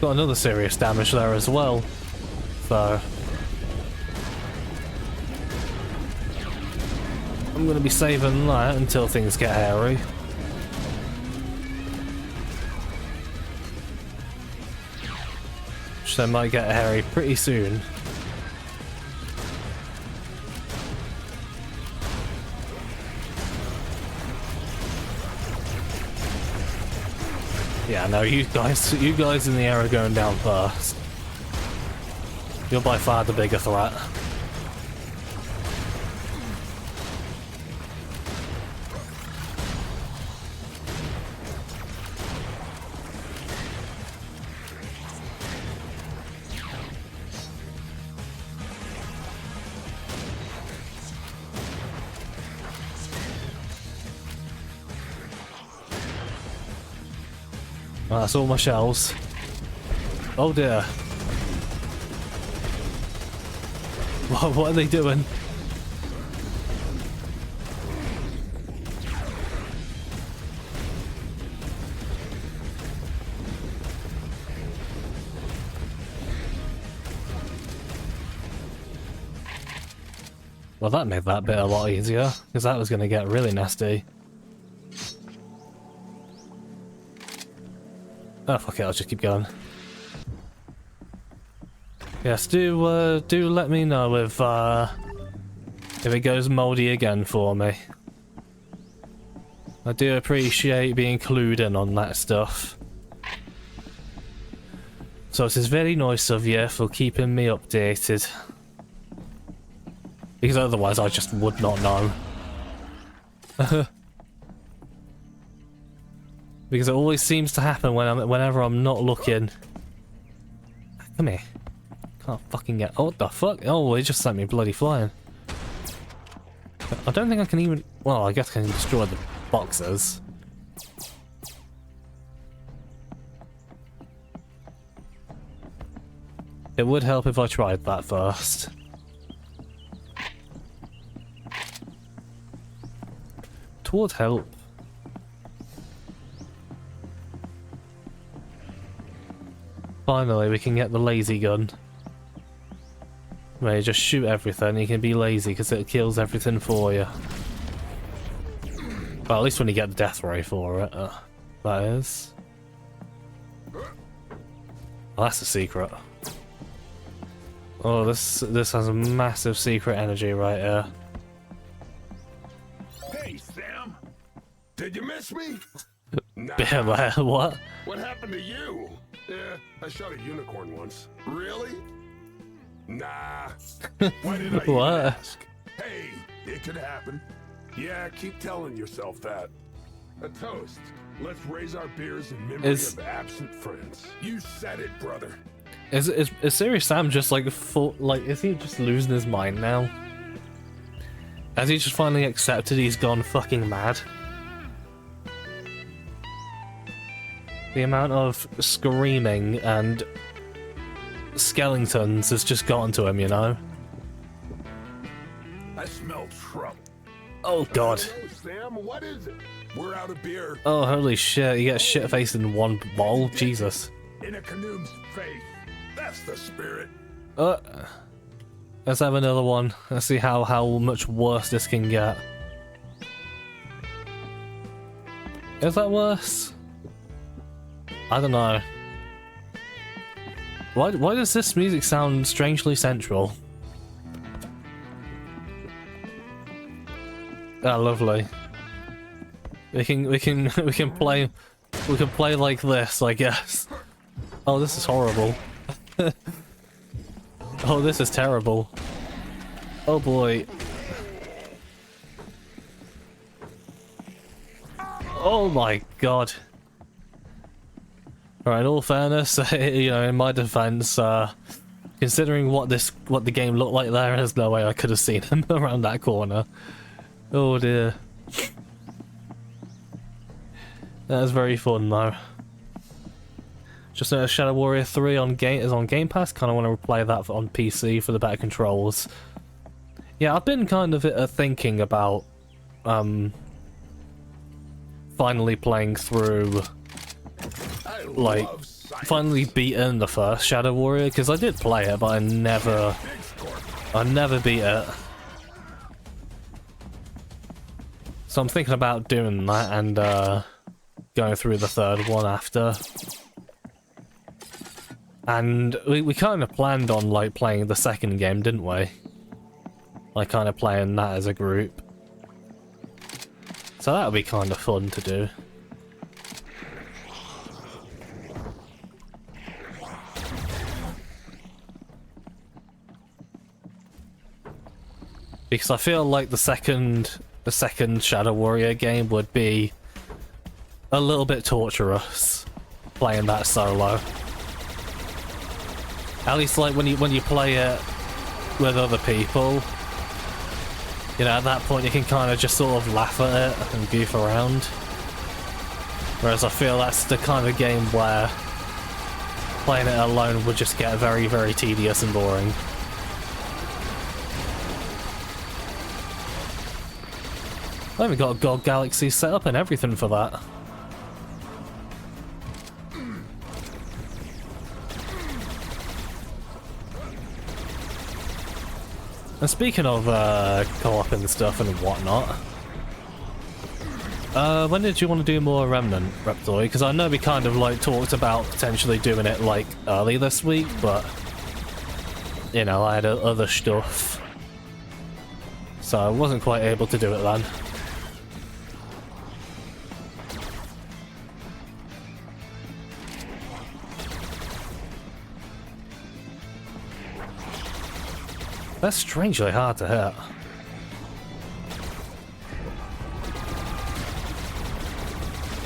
Got another serious damage there as well, so I'm gonna be saving that until things get hairy. Which they might get hairy pretty soon. Yeah, no, you guys in the air are going down first. You're by far the bigger threat. Well, that's all my shells. Oh dear. What are they doing? Well, that made that bit a lot easier, because that was going to get really nasty. Oh, fuck it, I'll just keep going. Yes, do let me know if it goes moldy again for me. I do appreciate being clued in on that stuff. So it is very nice of you for keeping me updated. Because otherwise I just would not know. Because it always seems to happen whenever I'm not looking. Come here. Can't fucking get. Oh, what the fuck? Oh, it just sent me bloody flying. I don't think I can even. Well, I guess I can destroy the boxes. It would help if I tried that first. It would help. Finally, we can get the lazy gun. Where you just shoot everything, you can be lazy because it kills everything for you. Well, at least when you get the death ray for it, that is. Well, that's a secret. Oh, this has a massive secret energy right here. Hey, Sam! Did you miss me? Nah. What? What happened to you? Yeah, I shot a unicorn once. Really? Nah. Why did I even What? ask? Hey, it could happen. Yeah, keep telling yourself that. A toast. Let's raise our beers in memory of absent friends. You said it, brother. Is Serious Sam just like full? Like, is he just losing his mind now? Has he just finally accepted he's gone fucking mad? The amount of screaming and skeletons has just gotten to him, you know? I smell trouble. Oh god. Hello, Sam, what is it? We're out of beer. Oh holy shit, you get shit-faced in one bowl? Jesus. In a canoe's face. That's the spirit. Let's have another one. Let's see how much worse this can get. Is that worse? I don't know. Why does this music sound strangely central? Ah, lovely. We can play like this, I guess. Oh, this is horrible. Oh, this is terrible. Oh boy. Oh my god. Alright, in all fairness, you know, in my defense, considering what the game looked like there's no way I could have seen him around that corner. Oh dear. That was very fun though. Just noticed Shadow Warrior 3 is on Game Pass. Kind of want to replay that on PC for the better controls. Yeah, I've been kind of thinking about finally playing through, like, finally beaten the first Shadow Warrior, because I did play it, but I never beat it. So I'm thinking about doing that and going through the third one after. And we kind of planned on like playing the second game, didn't we? Like kind of playing that as a group. So that would be kind of fun to do. Because I feel like the second Shadow Warrior game would be a little bit torturous playing that solo. At least like when you play it with other people, you know, at that point you can kind of just sort of laugh at it and goof around. Whereas I feel that's the kind of game where playing it alone would just get very, very tedious and boring. I even got a God Galaxy set up and everything for that. And speaking of co-op and stuff and whatnot, when did you want to do more Remnant, Reptoid? Because I know we kind of like talked about potentially doing it like early this week, but you know, I had other stuff, so I wasn't quite able to do it then. That's strangely hard to hit.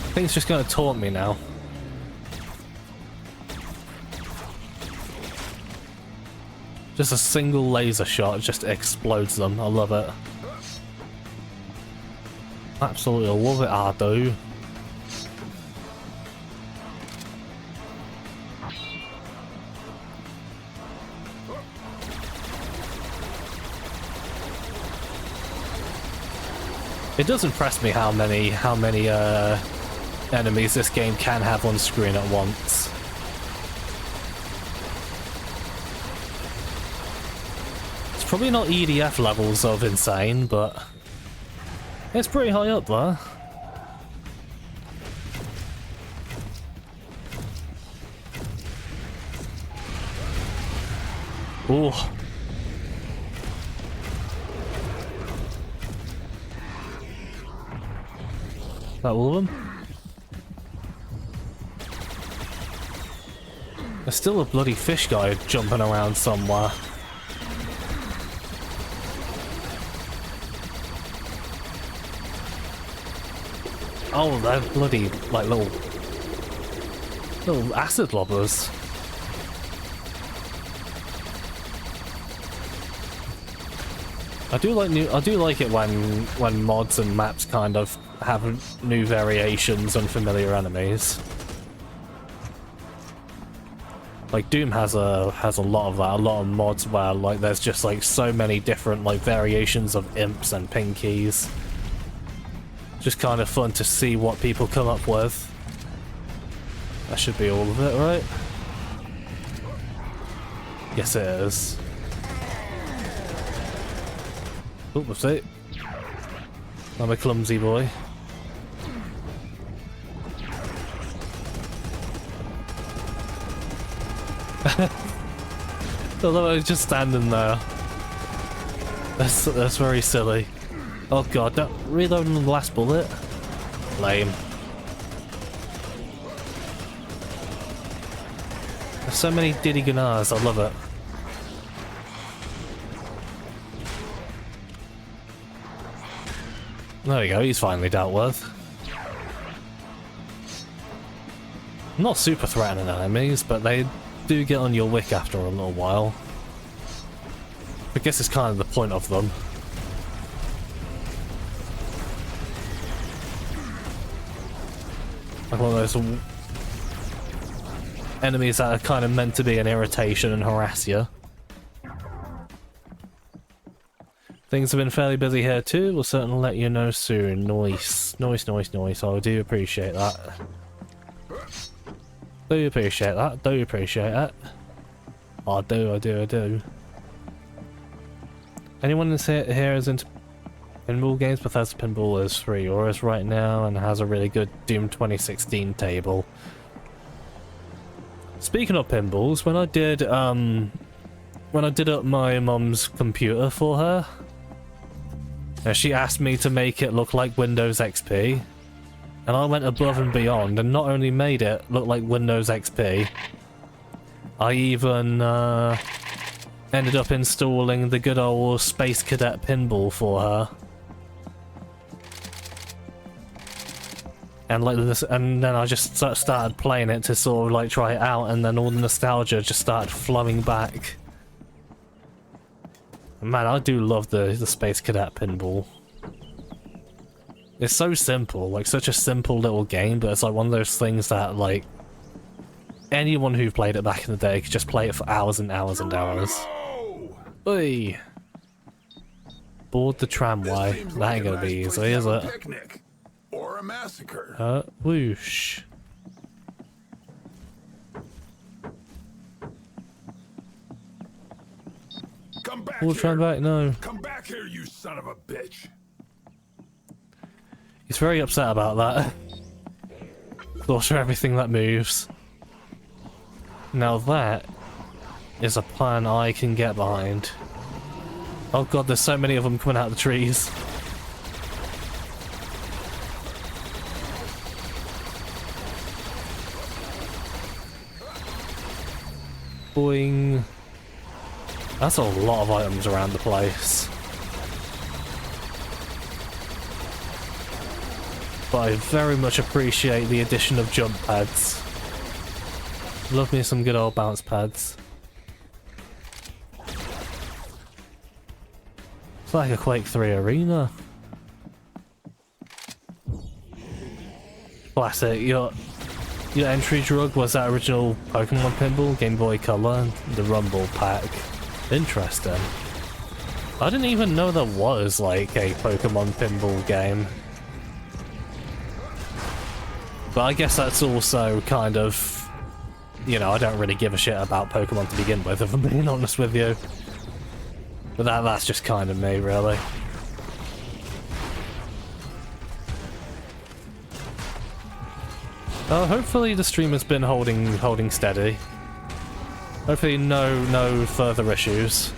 I think it's just going to taunt me now. Just a single laser shot just explodes them. I love it. Absolutely love it, I do. It does impress me how many enemies this game can have on screen at once. It's probably not EDF levels of insane, but it's pretty high up there. Ooh. That all of them? There's still a bloody fish guy jumping around somewhere. Oh, they're bloody, like, little acid lobbers. I do like it when mods and maps kind of have new variations on familiar enemies. Like Doom has a lot of that, a lot of mods where like there's just like so many different like variations of imps and pinkies. Just kind of fun to see what people come up with. That should be all of it, right? Yes, it is. Oh, what's it? I'm a clumsy boy. Although I was just standing there. That's very silly. Oh god, don't reload on the last bullet. Lame. There's so many Diddy Gunnars, I love it. There we go, he's finally dealt with. Not super threatening enemies, but they do get on your wick after a little while. I guess it's kind of the point of them. Like one of those enemies that are kind of meant to be an irritation and harass you. Things have been fairly busy here too, we'll certainly let you know soon. Nice. Nice, nice, nice. I do appreciate that. Do appreciate that, do appreciate that. I do. Anyone here is into pinball games? Bethesda Pinball is free or is right now and has a really good Doom 2016 table. Speaking of pinballs, when I did up my mum's computer for her, she asked me to make it look like Windows XP, and I went above and beyond and not only made it look like Windows XP, I even ended up installing the good old Space Cadet pinball for her. And like this, and then I just started playing it to sort of like try it out, and then all the nostalgia just started flowing back. Man, I do love the Space Cadet pinball. It's so simple, like such a simple little game, but it's like one of those things that like anyone who played it back in the day could just play it for hours and hours and hours. Oi! Board the tramway. That ain't gonna be easy, is it? Picnic or a massacre. Whoosh. Come back Board tramway, no. Come back here, you son of a bitch. He's very upset about that. Thought for everything that moves. Now that is a plan I can get behind. Oh god, there's so many of them coming out of the trees. Boing. That's a lot of items around the place. But I very much appreciate the addition of jump pads. Love me some good old bounce pads. It's like a Quake 3 arena. Classic. Your entry drug was that original Pokemon pinball, Game Boy Color, the Rumble pack. Interesting. I didn't even know there was like a Pokemon pinball game. But I guess that's also kind of, you know, I don't really give a shit about Pokemon to begin with, if I'm being honest with you. But that's just kind of me, really. Hopefully the stream has been holding steady. Hopefully no further issues.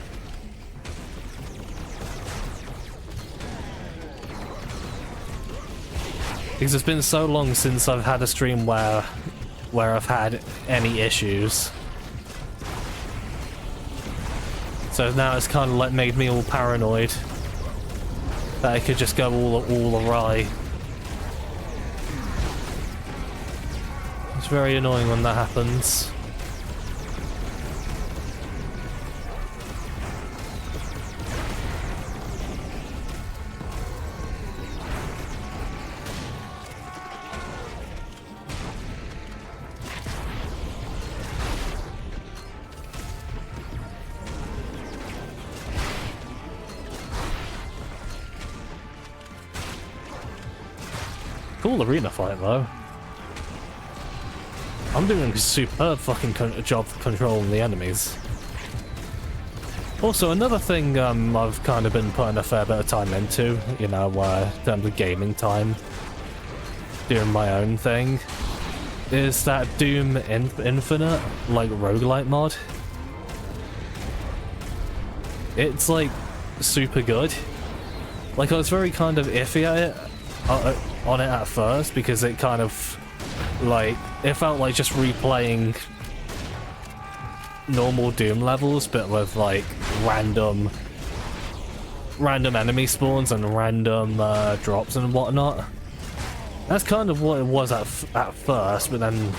Because it's been so long since I've had a stream where I've had any issues. So now it's kind of like made me all paranoid that it could just go all awry. It's very annoying when that happens. Cool arena fight though. I'm doing a superb fucking job controlling the enemies. Also, another thing I've kind of been putting a fair bit of time into, you know, in terms of gaming time, doing my own thing, is that Doom Infinite, like, roguelite mod. It's, like, super good. Like, I was very kind of iffy at it. on it at first because it kind of like it felt like just replaying normal Doom levels, but with like random enemy spawns and random drops and whatnot. That's kind of what it was at first, but then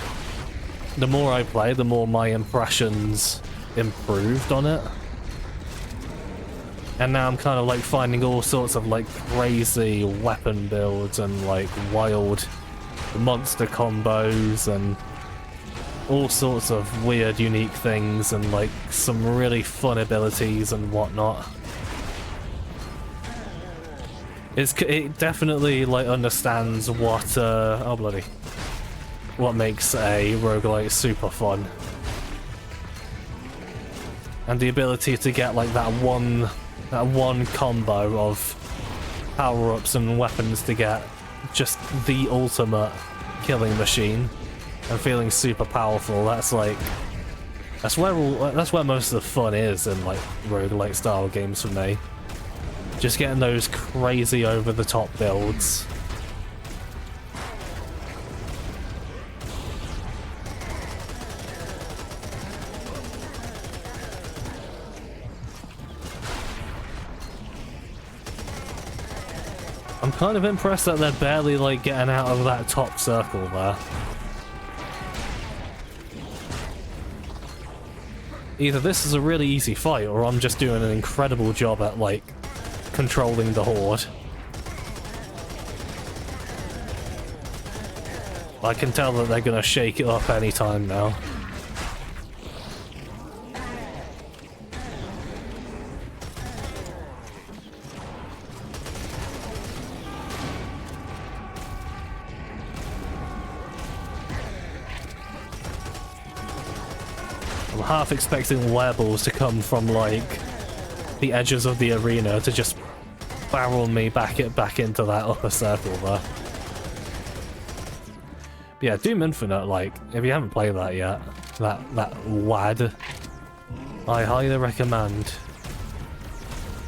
the more I played, the more my impressions improved on it. And now I'm kind of like finding all sorts of like crazy weapon builds and like wild monster combos and all sorts of weird, unique things and like some really fun abilities and whatnot. It definitely like understands what oh bloody, what makes a roguelike super fun, and the ability to get like that one combo of power-ups and weapons to get just the ultimate killing machine and feeling super powerful. That's like that's where most of the fun is in like roguelike style games for me. Just getting those crazy over-the-top builds. I'm kind of impressed that they're barely like getting out of that top circle there. Either this is a really easy fight or I'm just doing an incredible job at like controlling the horde. I can tell that they're gonna shake it up anytime now. I'm half expecting wereballs to come from like the edges of the arena to just barrel me back into that upper circle there. But yeah, Doom Infinite, like, if you haven't played that yet, that WAD, I highly recommend.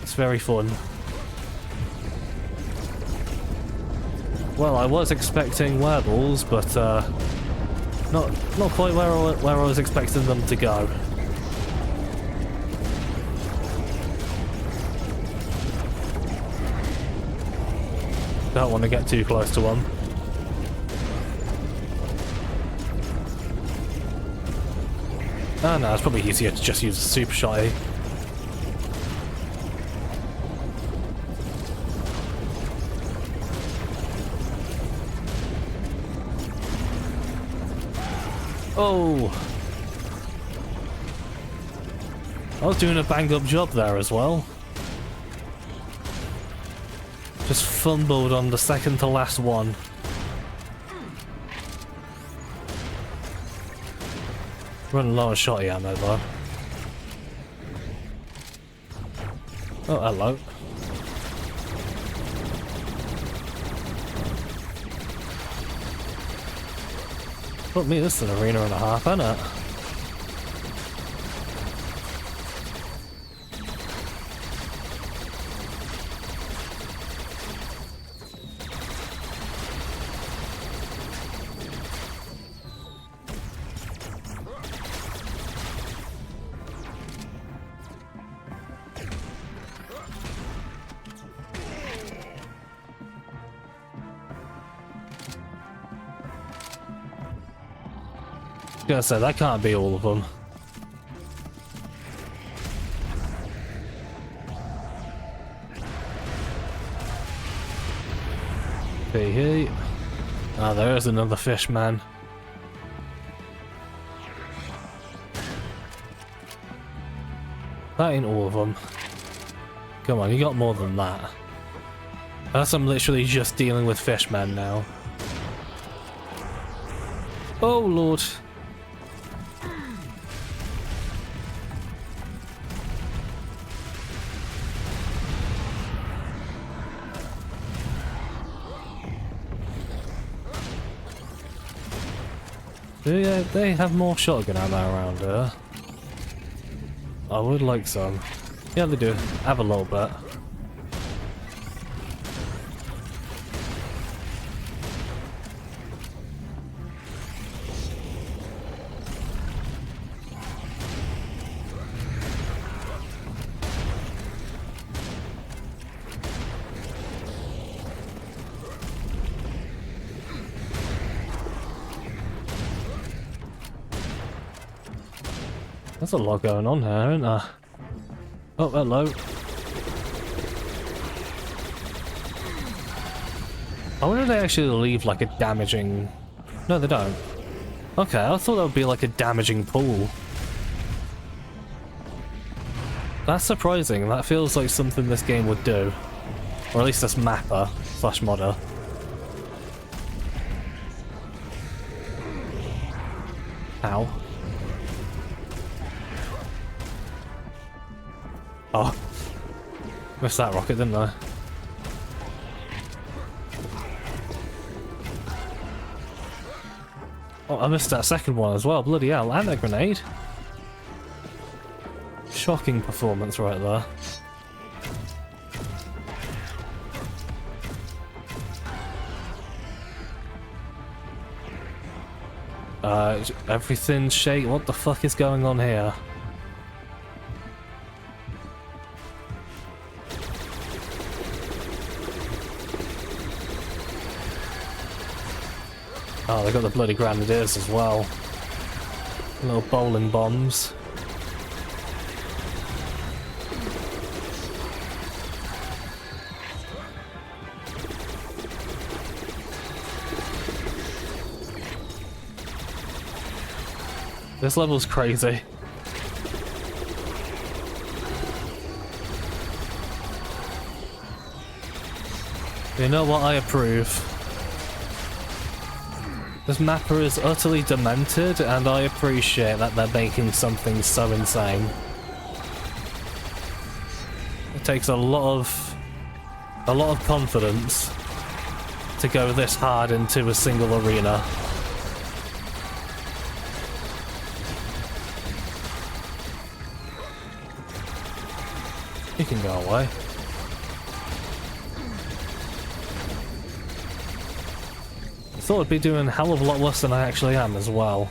It's very fun. Well, I was expecting wereballs, but not quite where I was expecting them to go. Don't want to get too close to one. Oh no, it's probably easier to just use a super shotty. Oh! I was doing a bang up job there as well. Just fumbled on the second to last one. Running low on shotty ammo though. Oh, hello. Put me, this is an arena and a half, isn't it? Gonna say that can't be all of them. Hey. Ah, there is another fish man. That ain't all of them. Come on, you got more than that. Unless I'm literally just dealing with fishmen now. Oh lord. Yeah, they have more shotgun ammo around here. I would like some. Yeah, they do. Have a little bit. There's a lot going on here, isn't there? Oh, hello. I wonder if they actually leave like a damaging... No, they don't. Okay, I thought that would be like a damaging pool. That's surprising. That feels like something this game would do. Or at least this mapper slash modder. Ow. Oh. Missed that rocket, didn't I? Oh, I missed that second one as well. Bloody hell, and a grenade. Shocking performance right there. Everything's shake. What the fuck is going on here? Oh, they got the bloody grenadiers as well. Little bowling bombs. This level's crazy. You know what? I approve. This mapper is utterly demented, and I appreciate that they're making something so insane. It takes a lot of confidence to go this hard into a single arena. You can go away. I thought I'd be doing a hell of a lot worse than I actually am as well.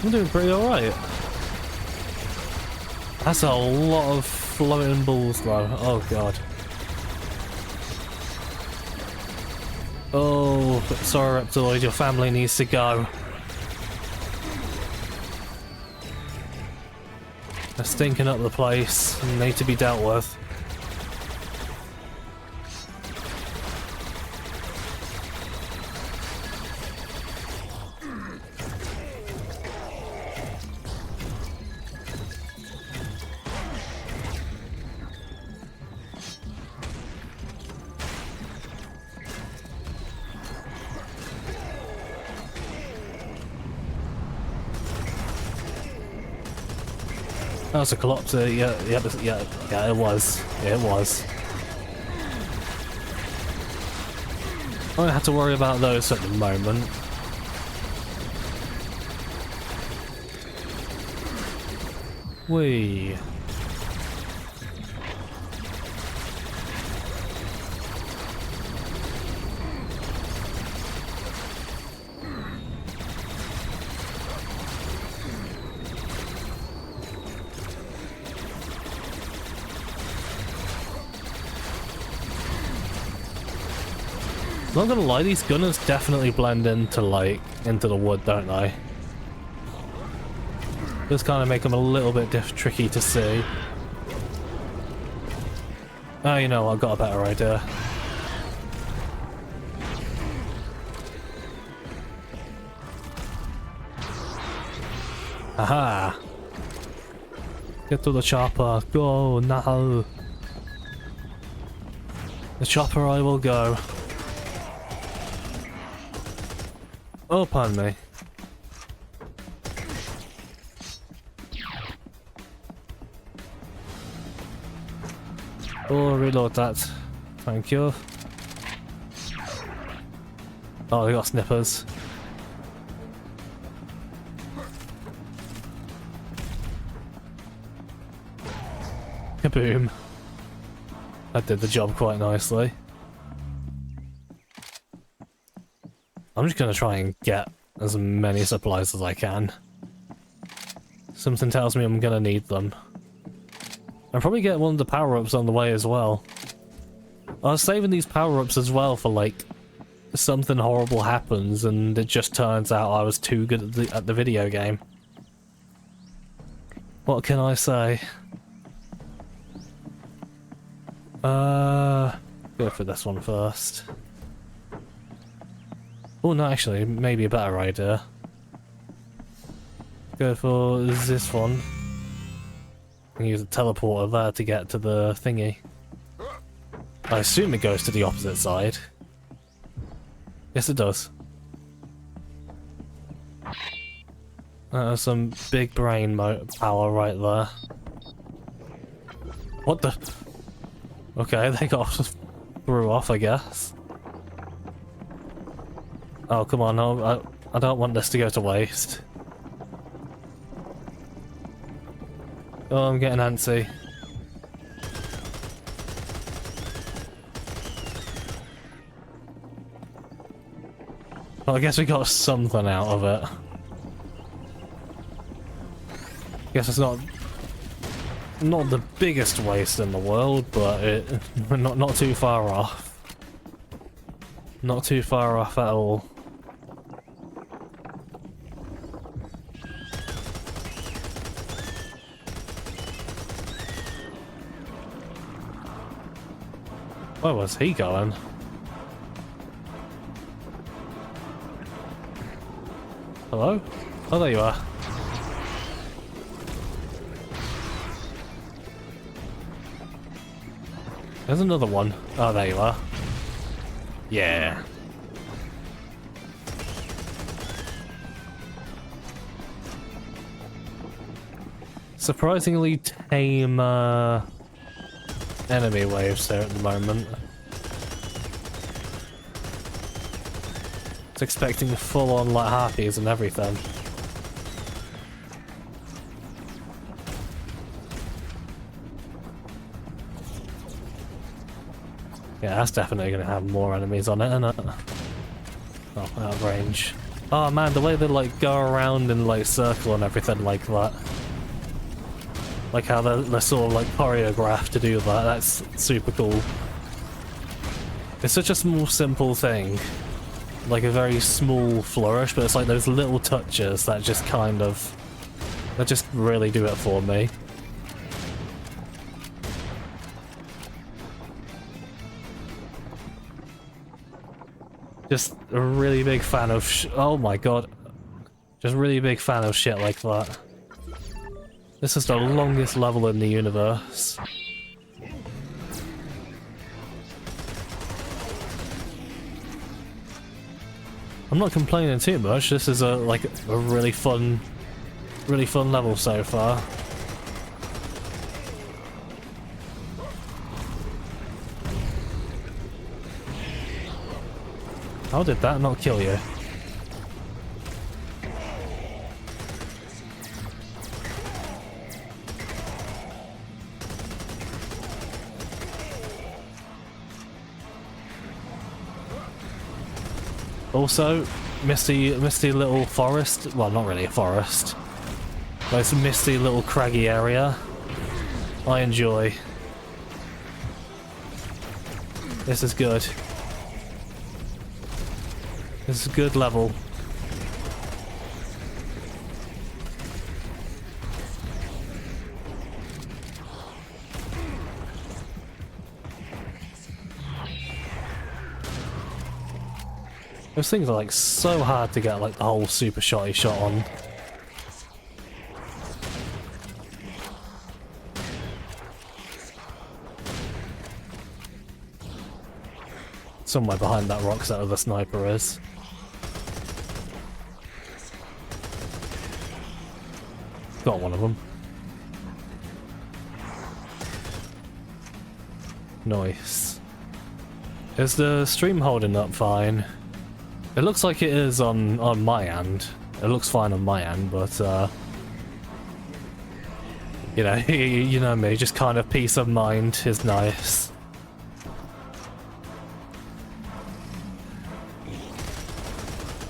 I'm doing pretty alright. That's a lot of floating balls though. Oh god. Oh, sorry Reptoid, your family needs to go. They're stinking up the place and need to be dealt with. That was a collapser, yeah, it was. Yeah, it was. I don't have to worry about those at the moment. Whee. Not gonna lie, these gunners definitely blend into into the wood, don't they? Just kind of make them a little bit tricky to see. Oh, you know what? I've got a better idea. Aha! Get to the chopper. Go now. The chopper I will go. Oh, pardon me. Oh, reload that. Thank you. Oh, they got snippers. Kaboom. That did the job quite nicely. I'm just gonna try and get as many supplies as I can. Something tells me I'm gonna need them. I'll probably get one of the power-ups on the way as well. I was saving these power-ups as well for, like, something horrible happens and it just turns out I was too good at the video game. What can I say? Go for this one first. Oh no, actually, maybe a better idea. Go for this one. And use a teleporter there to get to the thingy. I assume it goes to the opposite side. Yes, it does. Some big brain power right there. What the? Okay, they got threw off, I guess. Oh, come on, no, I don't want this to go to waste. Oh, I'm getting antsy. Well, I guess we got something out of it. Guess it's not the biggest waste in the world, but not too far off. Not too far off at all. Where was he going? Hello? Oh, there you are. There's another one. Oh, there you are. Yeah. Surprisingly tame enemy waves there at the moment. It's expecting full-on like harpies and everything. Yeah, that's definitely going to have more enemies on it, isn't it? Oh, out of range. Oh man, the way they like go around and like circle and everything like that. Like how they're sort of like choreographed to do that, that's super cool. It's such a small, simple thing. Like a very small flourish, but it's like those little touches that just kind of... that just really do it for me. Just a really big fan of oh my god. Just really big fan of shit like that. This is the longest level in the universe. I'm not complaining too much. This is a really fun level so far. How did that not kill you? Also, misty little forest. Well, not really a forest. But it's a misty little craggy area. I enjoy. This is good. This is a good level. Those things are like so hard to get like the whole super shotty shot on. Somewhere behind that rock that the sniper is. Got one of them. Nice. Is the stream holding up fine? It looks like it is on my end. It looks fine on my end, but you know, you know me, just kind of peace of mind is nice.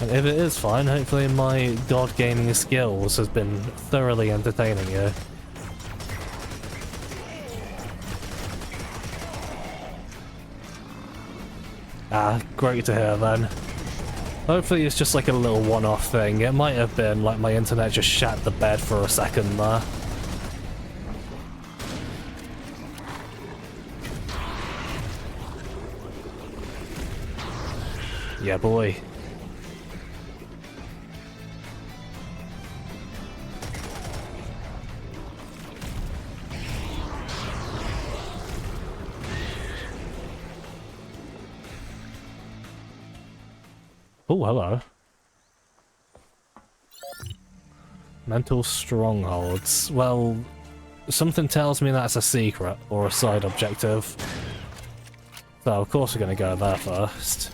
And if it is fine, hopefully my god gaming skills has been thoroughly entertaining you. Ah, great to hear then. Hopefully it's just like a little one-off thing. It might have been like my internet just shat the bed for a second there. Yeah, boy. Oh, hello. Mental strongholds. Well, something tells me that's a secret or a side objective. So, of course we're going to go there first.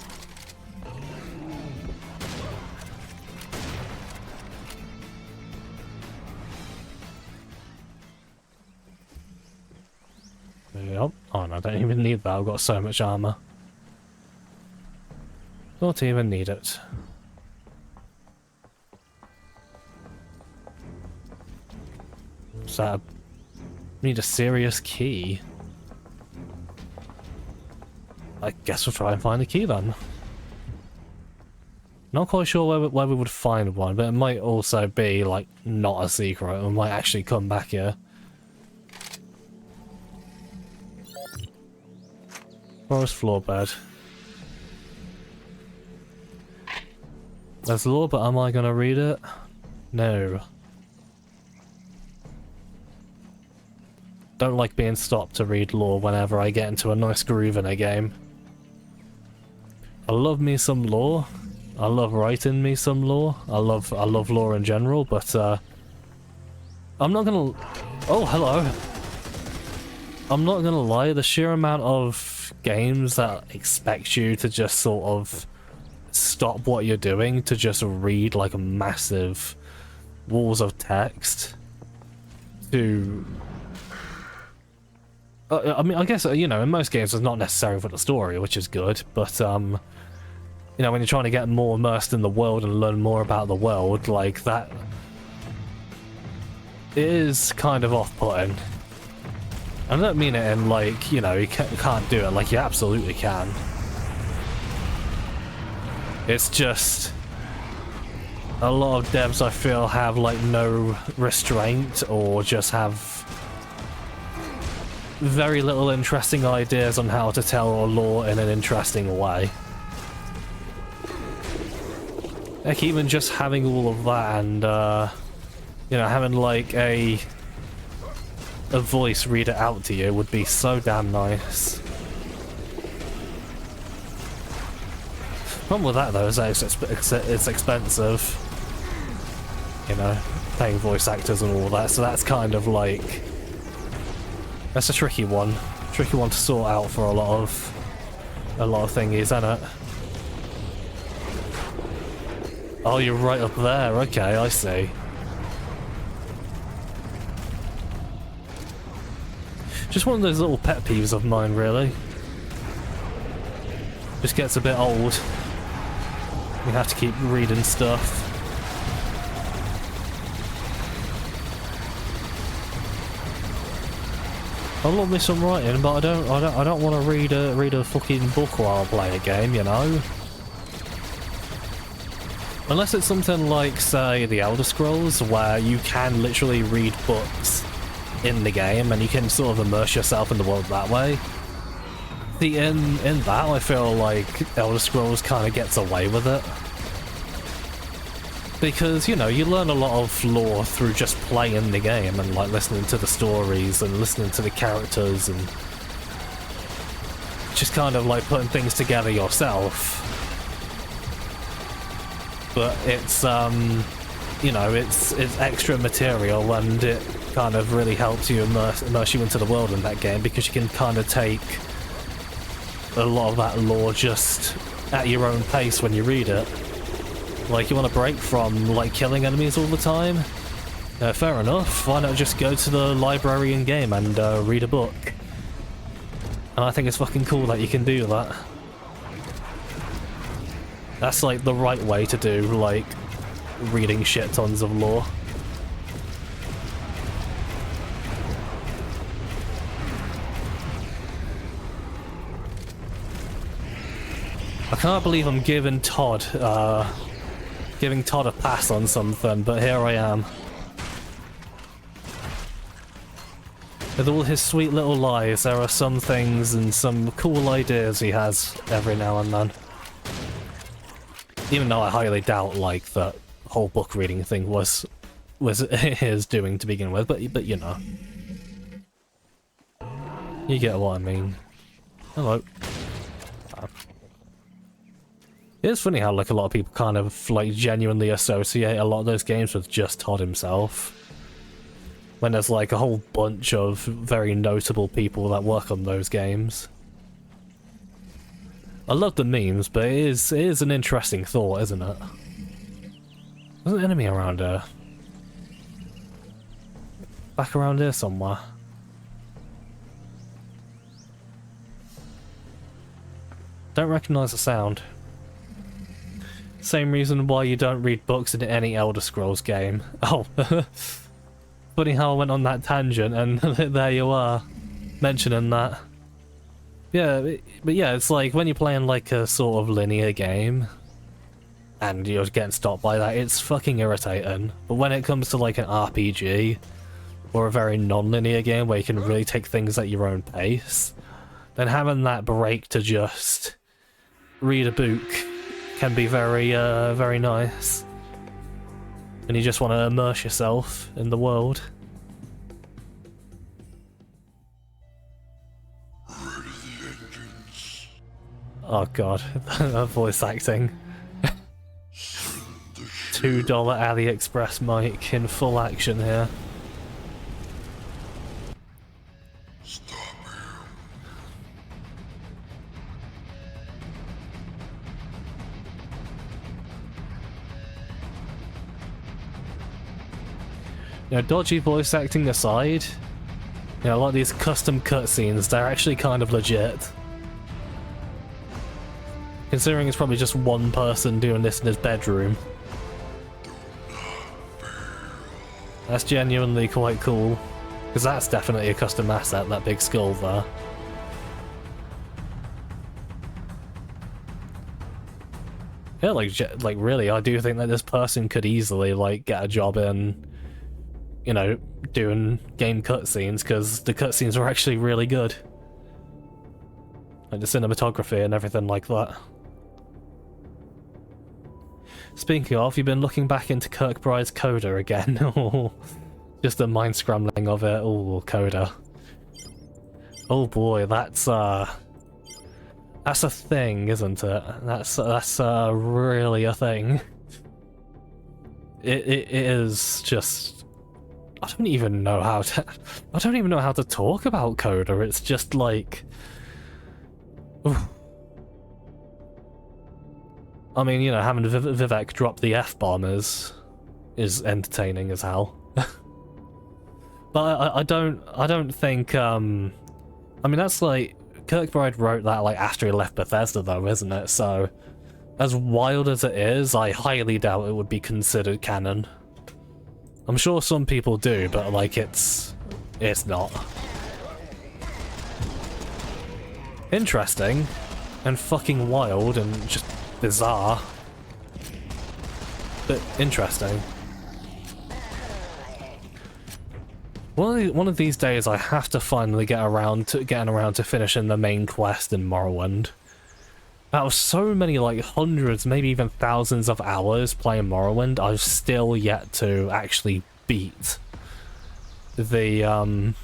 Yep. Oh no, I don't even need that. I've got so much armor. Don't even need it. So, need a serious key. I guess we'll try and find a key then. Not quite sure where we would find one, but it might also be, like, not a secret. We might actually come back here. Forest floor bed. There's lore, but am I gonna read it? No. Don't like being stopped to read lore whenever I get into a nice groove in a game. I love me some lore. I love writing me some lore. I love lore in general, but I'm not gonna... Oh, hello. I'm not gonna lie, the sheer amount of games that expect you to just sort of stop what you're doing to just read like a massive walls of text to... I mean, I guess, you know, in most games it's not necessary for the story, which is good, but, you know, when you're trying to get more immersed in the world and learn more about the world, like, that is kind of off-putting. I don't mean it in, like, you know, you can't do it, like, you absolutely can. It's just... a lot of devs, I feel, have, like, no restraint, or just have very little interesting ideas on how to tell a lore in an interesting way. Like, even just having all of that and, you know, having, like, a voice read it out to you would be so damn nice. Problem with that, though, is that it's expensive. You know, paying voice actors and all that, so that's kind of like... that's a tricky one. Tricky one to sort out for a lot of thingies, isn't it? Oh, you're right up there. Okay, I see. Just one of those little pet peeves of mine, really. Just gets a bit old. You have to keep reading stuff. I love me some writing, but I don't want to read a fucking book while I play a game, you know. Unless it's something like, say, The Elder Scrolls, where you can literally read books in the game and you can sort of immerse yourself in the world that way. See, in that, I feel like Elder Scrolls kind of gets away with it. Because, you know, you learn a lot of lore through just playing the game and, like, listening to the stories and listening to the characters and just kind of, like, putting things together yourself. But it's, you know, it's extra material and it kind of really helps you immerse you into the world in that game because you can kind of take a lot of that lore just at your own pace when you read it. Like, you want a break from, like, killing enemies all the time? Fair enough. Why not just go to the library in-game and read a book? And I think it's fucking cool that you can do that. That's, like, the right way to do, like, reading shit tons of lore. I can't believe I'm giving Todd a pass on something, but here I am. With all his sweet little lies, there are some things and some cool ideas he has every now and then. Even though I highly doubt, like, the whole book reading thing was his doing to begin with, but you know. You get what I mean. Hello. It's funny how, like, a lot of people kind of, like, genuinely associate a lot of those games with just Todd himself. When there's, like, a whole bunch of very notable people that work on those games. I love the memes, but it is an interesting thought, isn't it? There's an enemy around here. Back around here somewhere. Don't recognise the sound. Same reason why you don't read books in any Elder Scrolls game. Oh, funny how I went on that tangent and there you are, mentioning that. Yeah, but yeah, it's like when you're playing like a sort of linear game and you're getting stopped by that, it's fucking irritating. But when it comes to like an RPG or a very non-linear game where you can really take things at your own pace, then having that break to just read a book can be very, very nice. And you just want to immerse yourself in the world. Oh god, that voice acting. $2 AliExpress mic in full action here. You know, dodgy voice acting aside, you know, a lot of these custom cutscenes, they're actually kind of legit. Considering it's probably just one person doing this in his bedroom. That's genuinely quite cool. Because that's definitely a custom asset, that big skull there. Yeah, like really, I do think that this person could easily, like, get a job in, you know, doing game cutscenes, because the cutscenes are actually really good. Like the cinematography and everything like that. Speaking of, you've been looking back into Kirkbride's Coda again. Oh, just a mind scrambling of it. Oh, Coda. Oh boy, that's a thing, isn't it? That's really a thing. It is just. I don't even know how to talk about Coda. It's just like. Oof. I mean, you know, having Vivek drop the F-bomb is entertaining as hell. But I don't think, I mean, that's like, Kirkbride wrote that, like, after he left Bethesda, though, isn't it? So, as wild as it is, I highly doubt it would be considered canon. I'm sure some people do, but, like, it's not. Interesting, and fucking wild, and just bizarre, but interesting. One of these days, I have to finally getting around to finishing the main quest in Morrowind. Out of so many, like, hundreds, maybe even thousands of hours playing Morrowind, I've still yet to actually beat the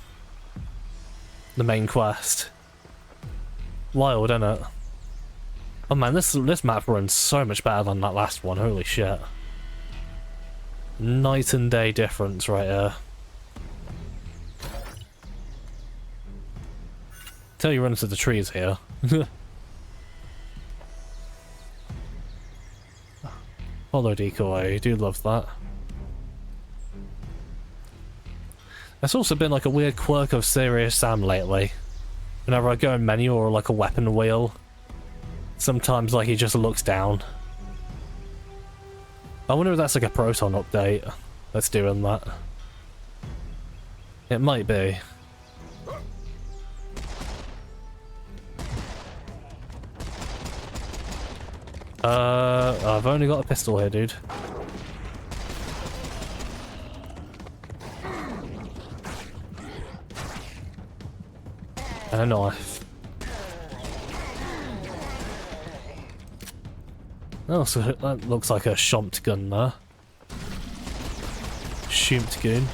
main quest. Wild, isn't it? Oh man, this map runs so much better than that last one, holy shit. Night and day difference right here. Tell you run into the trees here. Follow decoy, I do love that. There's also been like a weird quirk of Serious Sam lately. Whenever I go in menu or like a weapon wheel, sometimes like he just looks down. I wonder if that's like a Proton update that's doing that. It might be. I've only got a pistol here, dude. And a knife. Oh, so that looks like a Schompt gun there. Schompt gun.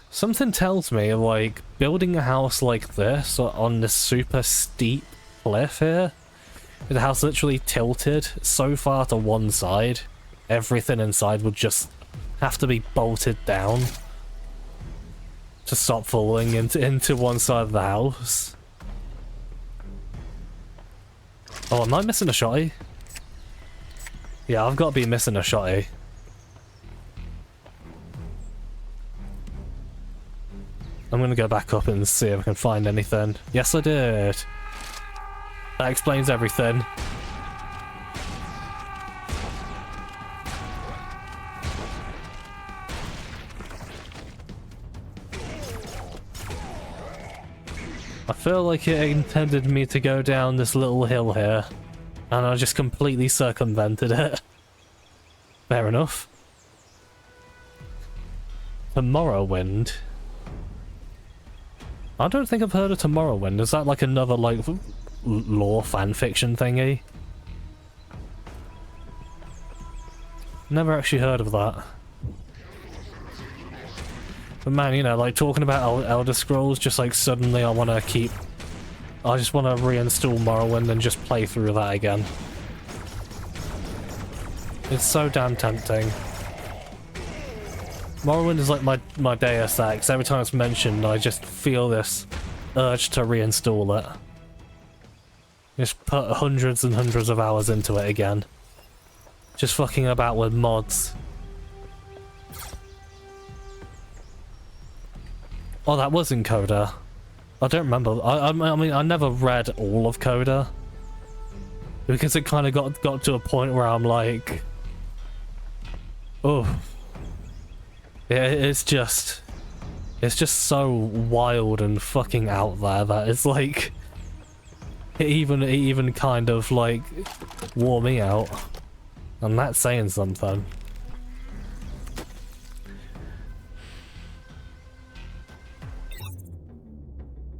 Something tells me, like, building a house like this on this super steep cliff here, with the house literally tilted so far to one side, everything inside would just have to be bolted down to stop falling into one side of the house. Oh, am I missing a shotty? Yeah, I've got to be missing a shotty. I'm gonna go back up and see if I can find anything. Yes, I did. That explains everything. I feel like it intended me to go down this little hill here, and I just completely circumvented it. Fair enough. Tomorrowwind. I don't think I've heard of Tomorrowwind. Is that like another, like, lore fanfiction thingy? Never actually heard of that. But man, you know, like, talking about Elder Scrolls, just like suddenly I just want to reinstall Morrowind and just play through that again. It's so damn tempting. Morrowind is like my Deus Ex. Every time it's mentioned, I just feel this urge to reinstall it. Just put hundreds and hundreds of hours into it again. Just fucking about with mods. Oh, that was in Coda. I don't remember. I mean, I never read all of Coda. Because it kind of got to a point where I'm like... Oh... Yeah, it's just so wild and fucking out there that it's like it even kind of like wore me out, and that's saying something.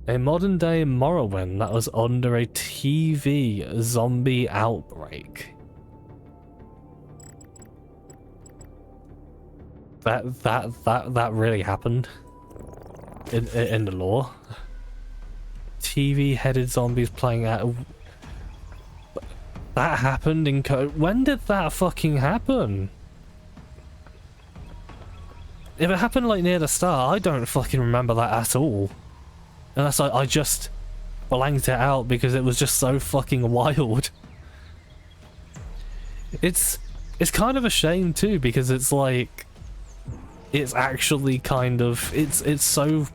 A modern day Morrowind that was under a TV zombie outbreak. That really happened in the lore. TV-headed zombies playing out. That happened in Code. When did that fucking happen? If it happened like near the start, I don't fucking remember that at all. Unless I just blanked it out because it was just so fucking wild. It's kind of a shame too, because it's like it's actually kind of it's so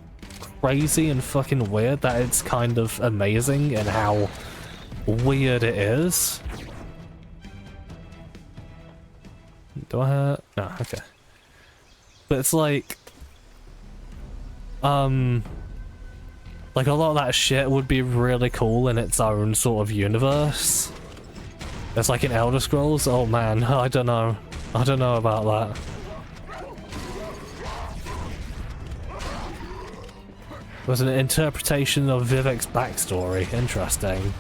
crazy and fucking weird that it's kind of amazing in how weird it is. Do I have... No, okay. But it's like like a lot of that shit would be really cool in its own sort of universe. It's like in Elder Scrolls. Oh man, I don't know about that. Was an interpretation of Vivek's backstory. Interesting.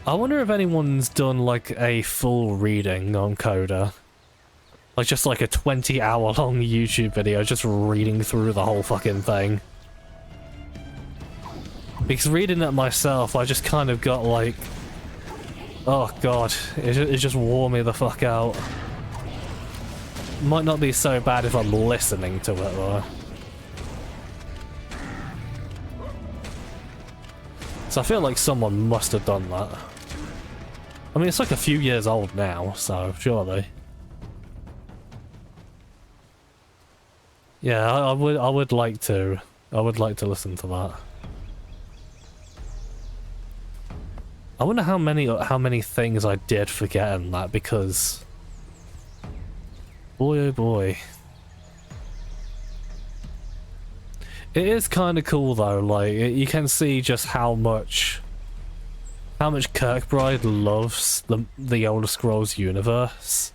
I wonder if anyone's done like a full reading on Coda. Like just like a 20-hour long YouTube video just reading through the whole fucking thing. Because reading it myself, I just kind of got like... Oh god, it just wore me the fuck out. Might not be so bad if I'm listening to it though. So I feel like someone must have done that. I mean, it's like a few years old now, so surely. Yeah, I would like to listen to that. I wonder how many things I did forget in that, because boy oh boy. It is kind of cool though, like, you can see just how much Kirkbride loves the Elder Scrolls universe.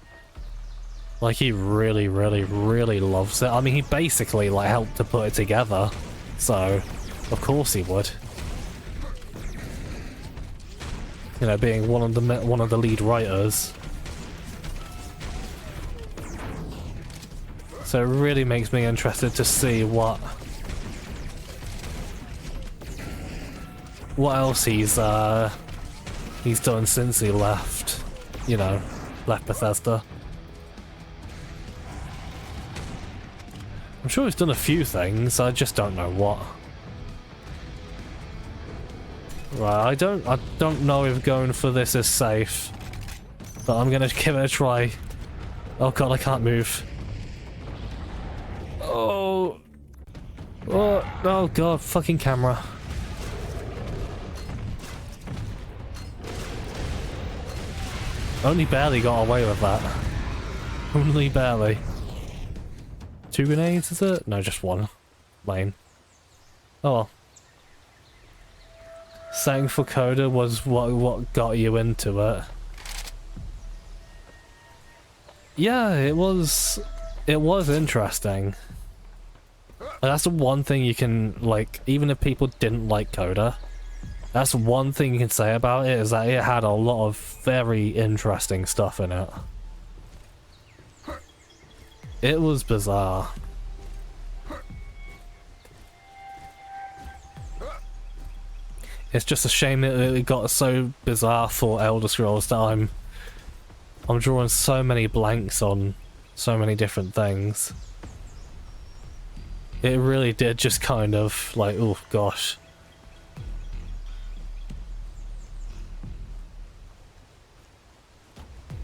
Like, he really, really, really loves it. I mean, he basically, like, helped to put it together, so of course he would. You know, being one of the lead writers. So it really makes me interested to see what else he's done since he left, you know, left Bethesda. I'm sure he's done a few things, I just don't know what. Right, I don't know if going for this is safe, but I'm gonna give it a try. Oh god, I can't move. Oh, oh god, fucking camera. Only barely got away with that. Only barely. 2 grenades, is it? No, just one. Lame. Oh well. Setting for Coda was what got you into it. Yeah, it was interesting. That's the one thing you can, like, even if people didn't like Coda, that's one thing you can say about it, is that it had a lot of very interesting stuff in it. It was bizarre. It's just a shame that it got so bizarre for Elder Scrolls that I'm drawing so many blanks on so many different things. It really did just kind of like, oh gosh.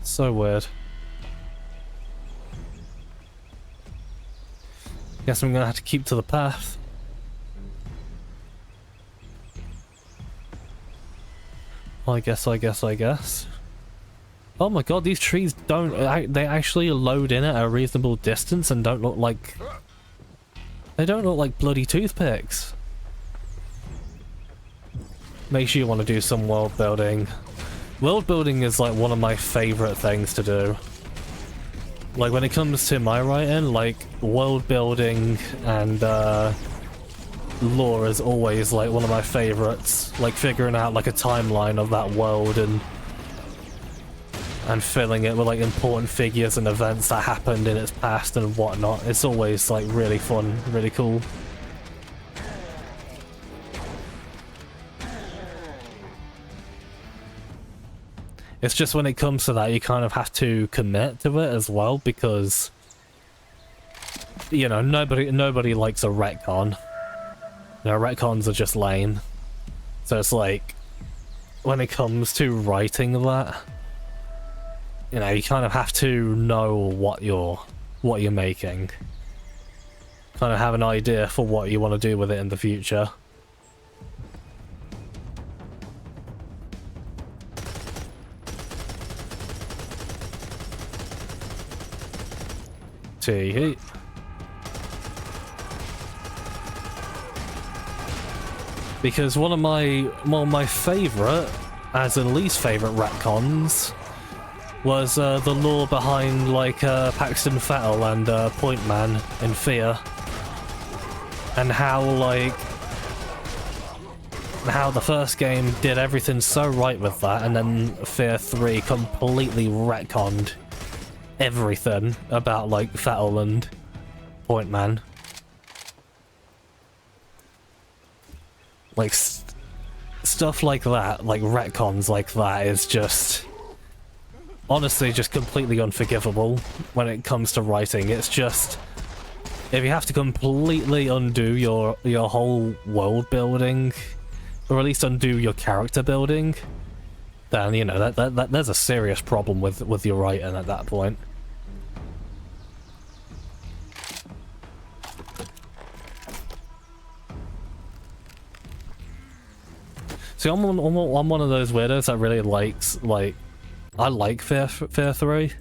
So weird. Guess I'm gonna have to keep to the path. I guess. Oh my god, these trees they actually load in at a reasonable distance and don't look like... They don't look like bloody toothpicks. Makes you want to do some world building. World building is like one of my favourite things to do. Like when it comes to my writing, like world building and lore is always like one of my favourites. Like figuring out like a timeline of that world and filling it with like important figures and events that happened in its past and whatnot. It's always like really fun, really cool. It's just when it comes to that, you kind of have to commit to it as well, because you know, nobody likes a retcon. You know, retcons are just lame. So it's like, when it comes to writing that, you know, you kind of have to know what you're making. Kind of have an idea for what you want to do with it in the future. Tee. Because one of my favourite, as in least favourite retcons, was the lore behind like Paxton Fettel and Point Man in Fear, and how the first game did everything so right with that, and then Fear 3 completely retconned everything about like Fettel and Point Man. Like stuff like that, like retcons like that, is just honestly just completely unforgivable when it comes to writing. It's just, if you have to completely undo your whole world building, or at least undo your character building, then you know that there's a serious problem with your writing at that point. See, I'm one of those weirdos that really likes, like, I like Fear 3.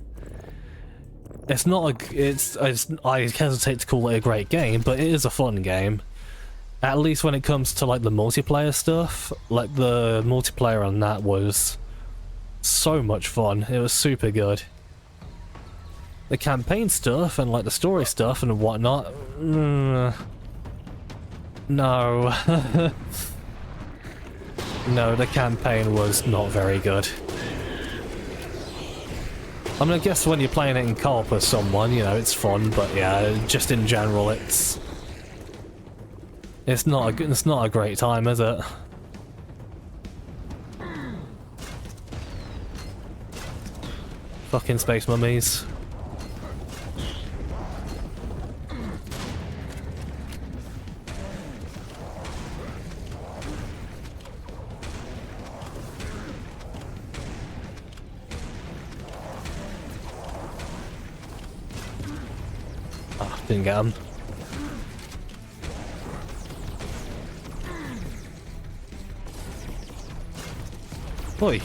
It's not a, I hesitate to call it a great game, but it is a fun game. At least when it comes to like the multiplayer stuff, like the multiplayer on that was so much fun. It was super good. The campaign stuff and like the story stuff and whatnot, no. No, the campaign was not very good. I mean, I guess when you're playing it in co-op with someone, you know, it's fun, but yeah, just in general, it's not a great time, is it? Fucking space mummies. Ah, didn't get him. Oi.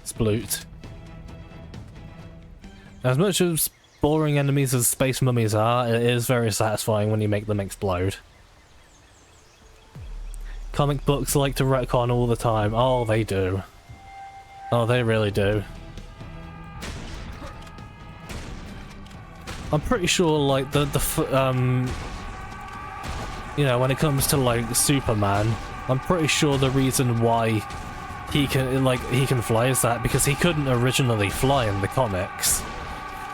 Sploot. As much as boring enemies as space mummies are, it is very satisfying when you make them explode. Comic books like to retcon all the time. Oh, they do. Oh, they really do. I'm pretty sure, like, you know, when it comes to, like, Superman, I'm pretty sure the reason why he can fly is that because he couldn't originally fly in the comics.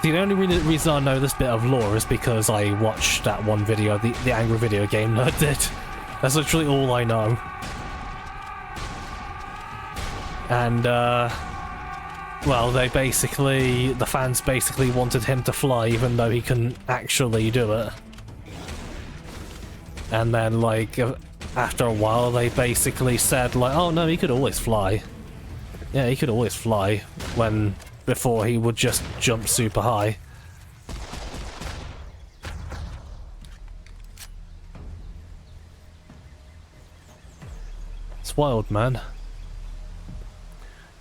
The only reason I know this bit of lore is because I watched that one video the Angry Video Game Nerd did. That's literally all I know. And, well, the fans basically wanted him to fly even though he couldn't actually do it. And then, like, after a while they basically said, like, oh no, he could always fly. Yeah, he could always fly, before he would just jump super high. It's wild, man.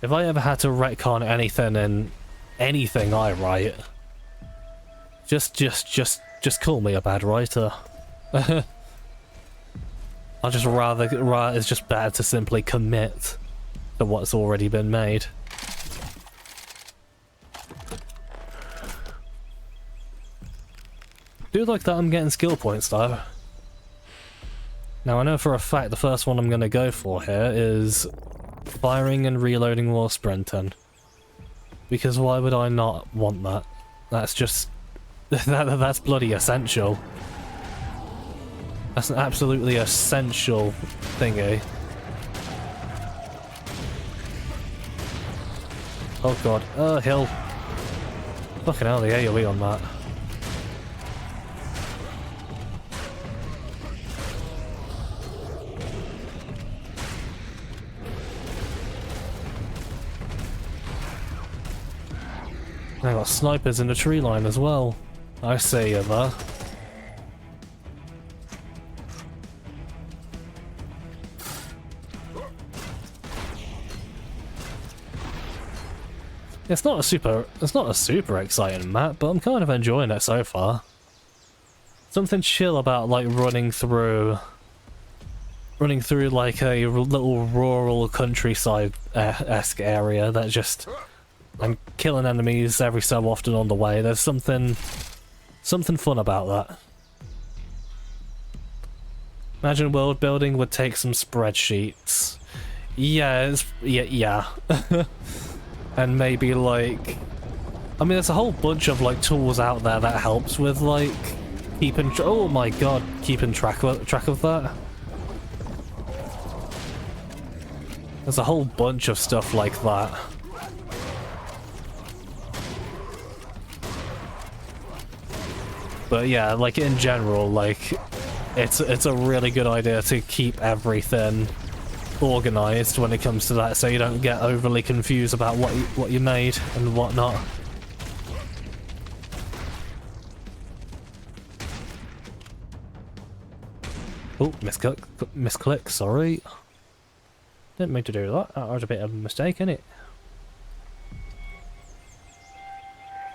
If I ever had to retcon anything in anything I write, just call me a bad writer. I'd just rather it's just better to simply commit to what's already been made. Do like that I'm getting skill points though. Now I know for a fact the first one I'm gonna go for here is firing and reloading while sprinting. Because why would I not want that? That's just... that's bloody essential. That's an absolutely essential thingy. Oh god. Hill. Fucking hell, the AoE on that. I got snipers in the tree line as well. I see you there. It's not a super exciting map, but I'm kind of enjoying it so far. Something chill about like running through like a little rural countryside-esque area that just and killing enemies every so often on the way. There's something fun about that. Imagine world building would take some spreadsheets. Yeah, yeah. And maybe like, I mean, there's a whole bunch of like tools out there that helps with like keeping. Oh my god, keeping track of that. There's a whole bunch of stuff like that. But yeah, like in general, like it's a really good idea to keep everything organized when it comes to that, so you don't get overly confused about what you made and whatnot. Oh, misclick, sorry. Didn't mean to do that. That was a bit of a mistake, innit?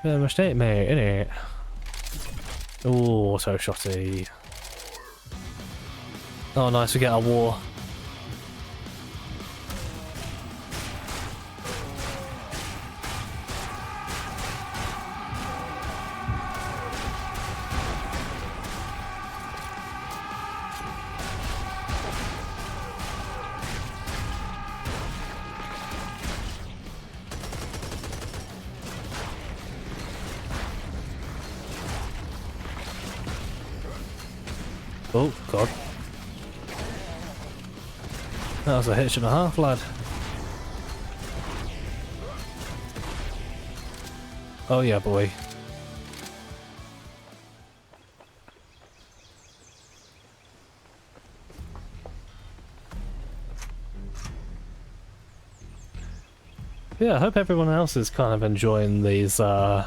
Bit of a mistake, mate, innit? Ooh, so shotty. Oh, nice, we get a war. Oh, God. That was a hitch and a half, lad. Oh, yeah, boy. Yeah, I hope everyone else is kind of enjoying these sort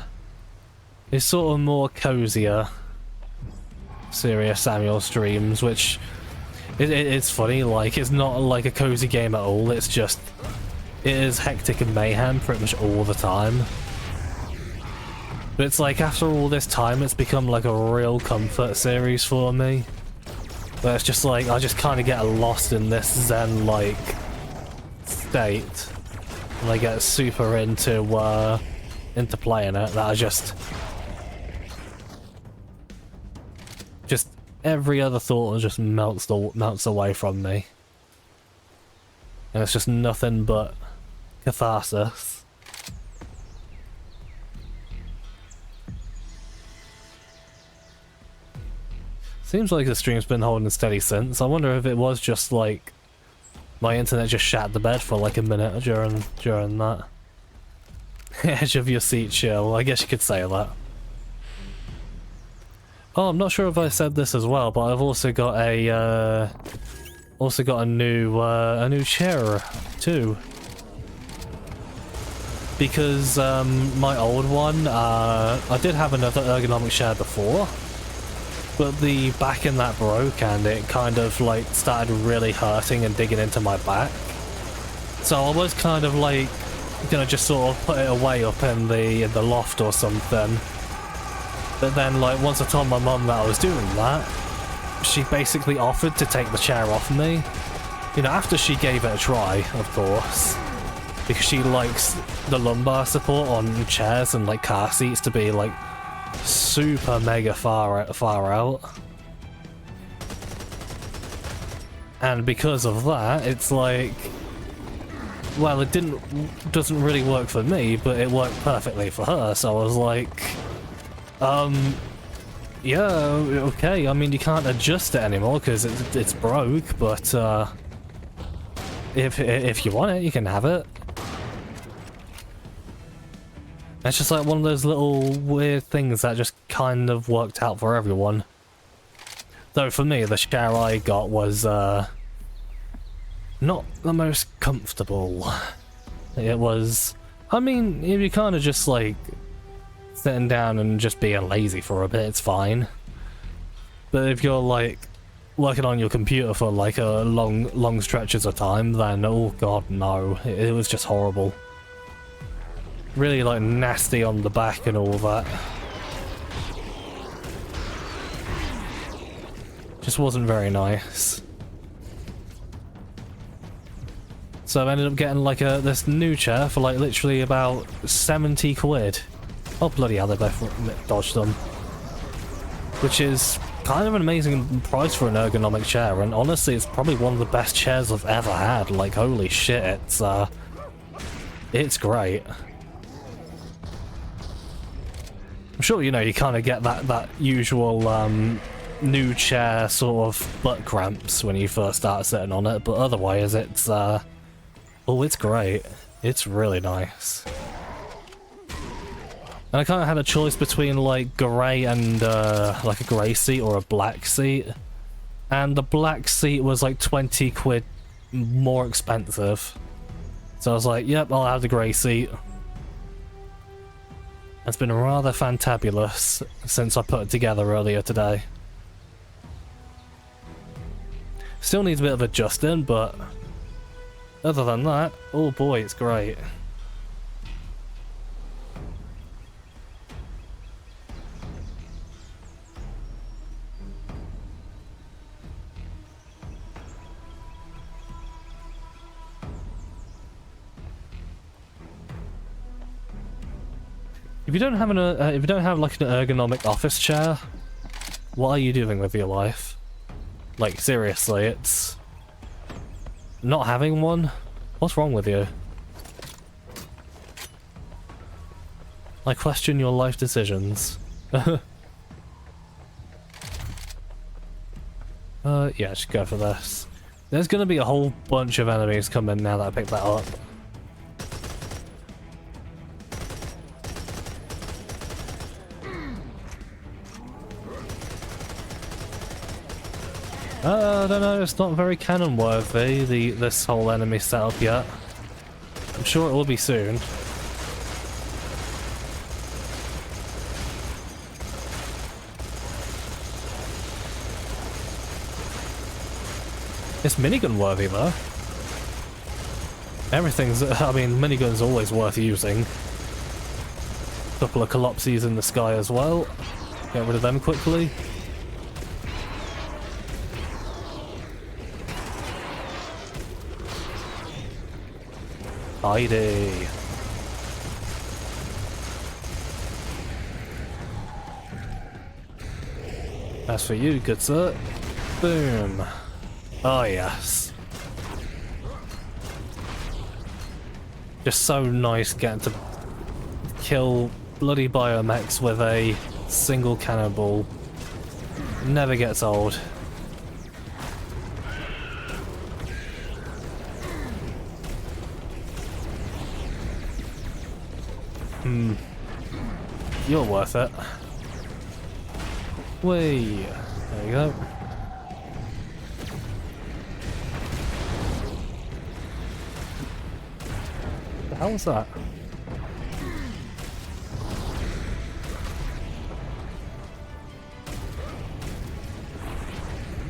of more cozier Serious Samuel streams, which it's funny, like, it's not like a cozy game at all, it's just, it is hectic and mayhem pretty much all the time. But it's like, after all this time, it's become like a real comfort series for me. But it's just like, I just kind of get lost in this zen-like state, and I get super into playing it, that I just every other thought just melts away from me. And it's just nothing but catharsis. Seems like the stream's been holding steady since. I wonder if it was just like my internet just shat the bed for like a minute during that. Edge of your seat chill, I guess you could say that. Oh, I'm not sure if I said this as well, but I've also got a new chair too. Because my old one, I did have another ergonomic chair before, but the back in that broke and it kind of like started really hurting and digging into my back. So I was kind of like gonna just sort of put it away up in the loft or something. But then, like, once I told my mum that I was doing that, she basically offered to take the chair off me. You know, after she gave it a try, of course. Because she likes the lumbar support on chairs and, like, car seats to be, like, super mega far out. And because of that, it's like, well, it doesn't really work for me, but it worked perfectly for her, so I was like, yeah, okay, I mean, you can't adjust it anymore because it's broke, but, if you want it, you can have it. It's just like one of those little weird things that just kind of worked out for everyone. Though for me, the chair I got was, not the most comfortable. It was, I mean, if you kind of just like sitting down and just being lazy for a bit, it's fine. But if you're like working on your computer for like a long stretches of time, then oh god, no, it was just horrible. Really like nasty on the back and all that. Just wasn't very nice. So I ended up getting like this new chair for like literally about 70 quid. Oh bloody hell, they both dodged them. Which is kind of an amazing price for an ergonomic chair, and honestly it's probably one of the best chairs I've ever had. Like holy shit, it's great. I'm sure you know you kind of get that usual new chair sort of butt cramps when you first start sitting on it, but otherwise it's it's great. It's really nice. And I kind of had a choice between like grey and like a grey seat or a black seat, and the black seat was like 20 quid more expensive. So I was like, yep, I'll have the grey seat. It's been rather fantabulous since I put it together earlier today. Still needs a bit of adjusting, but other than that, oh boy, it's great. If you don't have if you don't have like an ergonomic office chair, what are you doing with your life? Like seriously, it's not having one. What's wrong with you? I question your life decisions. Yeah, just go for this. There's gonna be a whole bunch of enemies coming now that I picked that up. I don't know, it's not very canon worthy, this whole enemy setup yet. I'm sure it will be soon. It's minigun worthy though. Everything's, I mean, minigun's always worth using. Couple of collapses in the sky as well. Get rid of them quickly. Heidi. That's for you, good sir. Boom. Oh yes. Just so nice getting to kill bloody biomechs with a single cannonball. Never gets old. You're worth it. Whee! There you go. What the hell was that?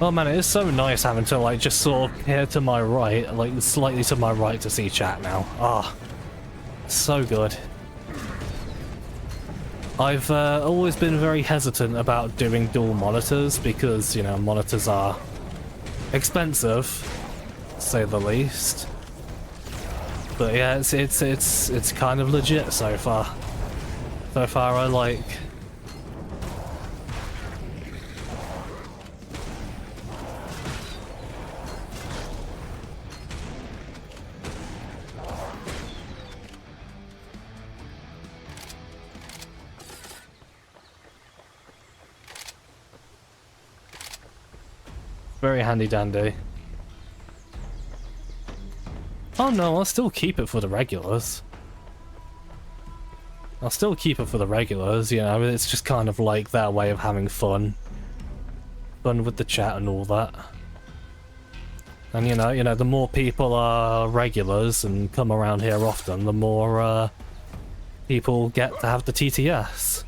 Oh man, it is so nice having to like just sort of peer to my right, like slightly to my right to see chat now. Ah, so good. I've always been very hesitant about doing dual monitors because, you know, monitors are expensive, to say the least. But yeah, it's kind of legit so far. So far, I like. Very handy dandy. Oh no, I'll still keep it for the regulars. I'll still keep it for the regulars, you know, it's just kind of like their way of having fun. Fun with the chat and all that. And you know, the more people are regulars and come around here often, the more people get to have the TTS.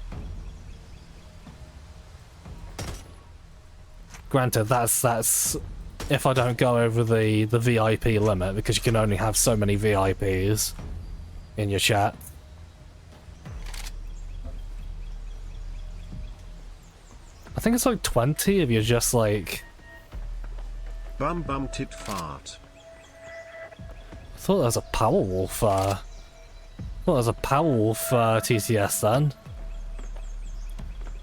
Granted, that's if I don't go over the VIP limit, because you can only have so many VIPs in your chat. I think it's like 20 if you're just like... Bum bum tit fart. I thought there was a Powerwolf, TTS then.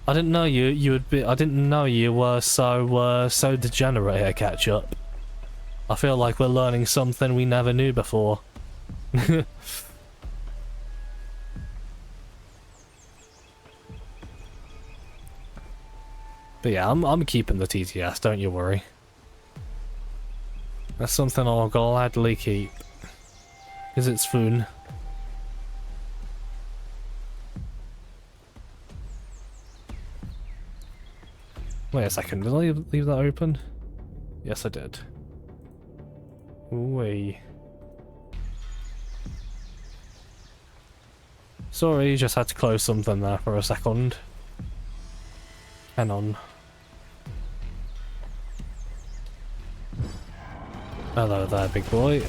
I didn't know you would be. I didn't know you were so degenerate here, Ketchup. I feel like we're learning something we never knew before. But yeah, I'm keeping the TTS. Don't you worry. That's something I'll gladly keep, because it's fun. Wait a second, did I leave that open? Yes, I did. Wait. Sorry, just had to close something there for a second. Hang on. Hello there, big boy.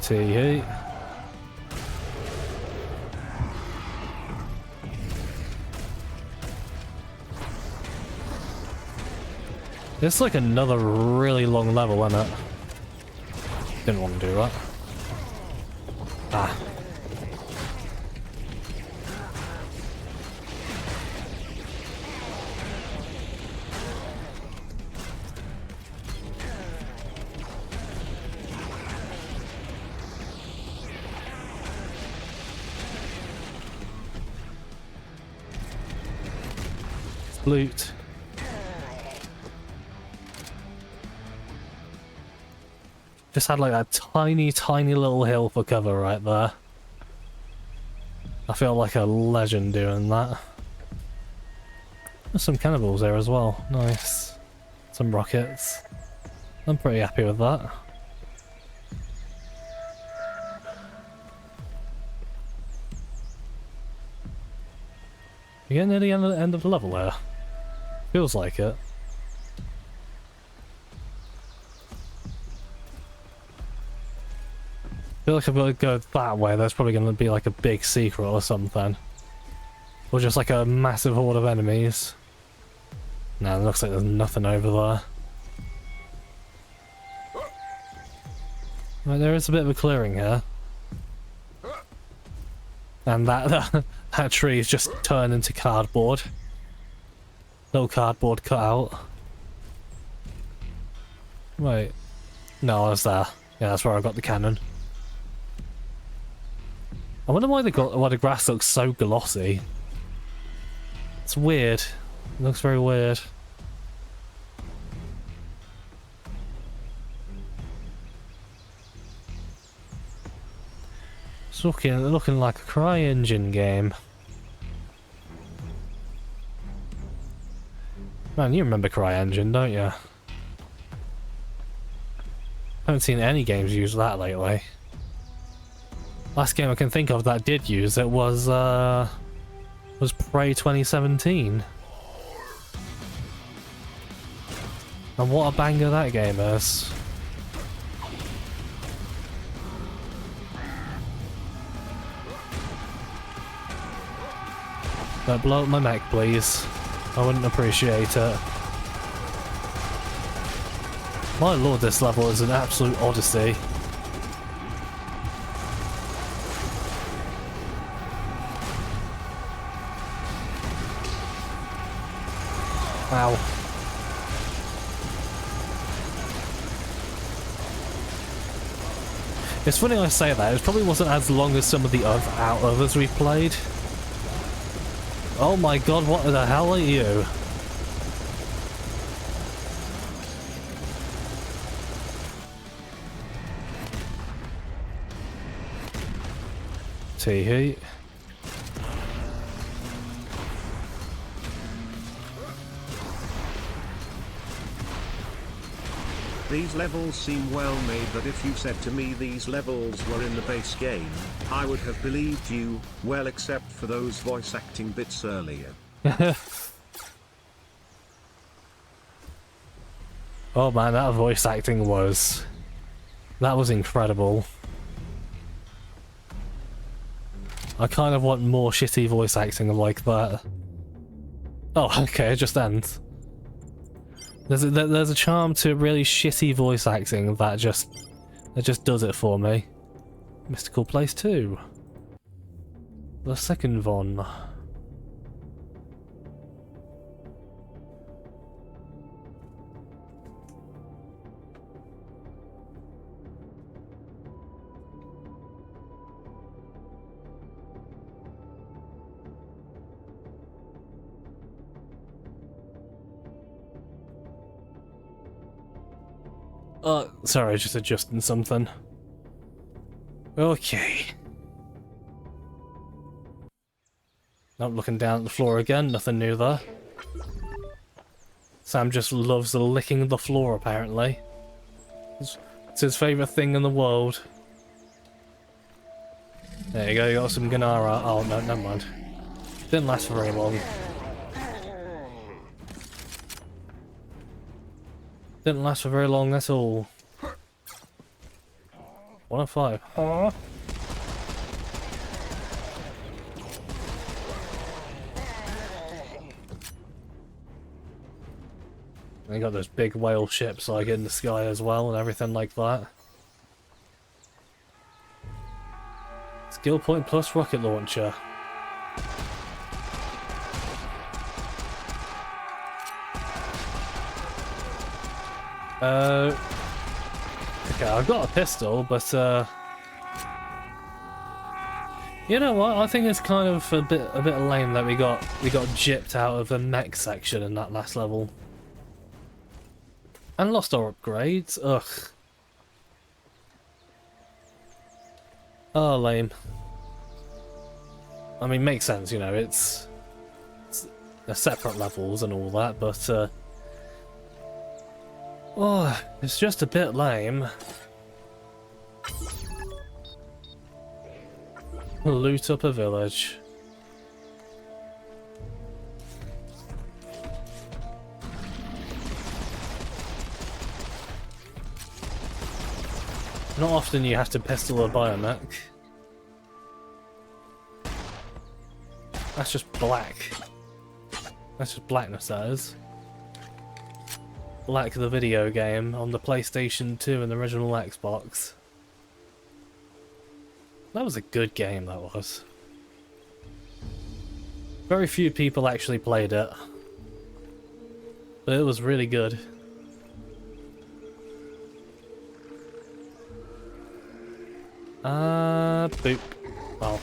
Tee-hee. It's like another really long level, isn't it? Didn't want to do that. Ah, Loot. Just had like that tiny, tiny little hill for cover right there. I feel like a legend doing that. There's some cannibals there as well. Nice. Some rockets. I'm pretty happy with that. You getting near the end of the level there? Feels like it. I feel like if I go that way, there's probably going to be like a big secret or something. Or just like a massive horde of enemies. No, it looks like there's nothing over there. Right, there is a bit of a clearing here. And that tree is just turned into cardboard. Little cardboard cutout. Wait. No, I was there. Yeah, that's where I got the cannon. I wonder why the grass looks so glossy. It's weird. It looks very weird. It's looking like a CryEngine game. Man, you remember CryEngine, don't you? Haven't seen any games use that lately. Last game I can think of that did use it was Prey 2017. And what a banger that game is. Don't blow up my mech, please. I wouldn't appreciate it. My lord, this level is an absolute odyssey. Ow. It's funny I say that, it probably wasn't as long as some of the others we've played. Oh my god, what the hell are you? Tee-hee. These levels seem well made, but if you said to me these levels were in the base game, I would have believed you, well except for those voice acting bits earlier. Oh man, that voice acting was... that was incredible. I kind of want more shitty voice acting like that. Oh, okay, it just ends. There's a charm to really shitty voice acting that just does it for me. Mystical place too. The second one. Sorry, just adjusting something. Okay. Not looking down at the floor again, nothing new there. Sam just loves licking the floor, apparently. It's his favourite thing in the world. There you go, you got some Ganara. Oh, no, never mind. Didn't last for very long. Didn't last for very long, that's all. 1 of 5. Aww. And you got those big whale ships like in the sky as well and everything like that. Skill point plus rocket launcher. Okay, I've got a pistol, but You know what? I think it's kind of a bit lame that we got gypped out of the mech section in that last level. And lost our upgrades. Ugh. Oh, lame. I mean, makes sense, you know, it's they're separate levels and all that, but oh, it's just a bit lame. Loot up a village. Not often you have to pistol a biomech. That's just black. That's just blackness, that is. Black the video game on the PlayStation 2 and the original Xbox. That was a good game, that was. Very few people actually played it. But it was really good. Boop. Oh.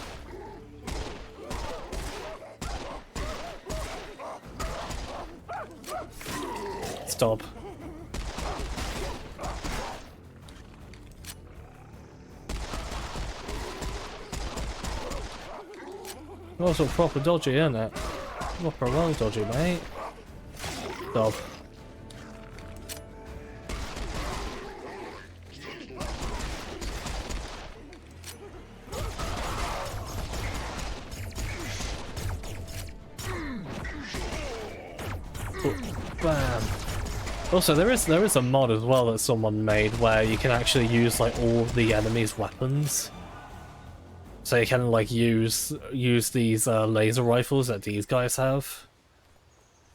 Stop. Also proper dodgy, isn't it? Proper well dodgy, mate. Stop. Bam. Also, there is a mod as well that someone made where you can actually use like all the enemy's weapons. So you can like use these laser rifles that these guys have,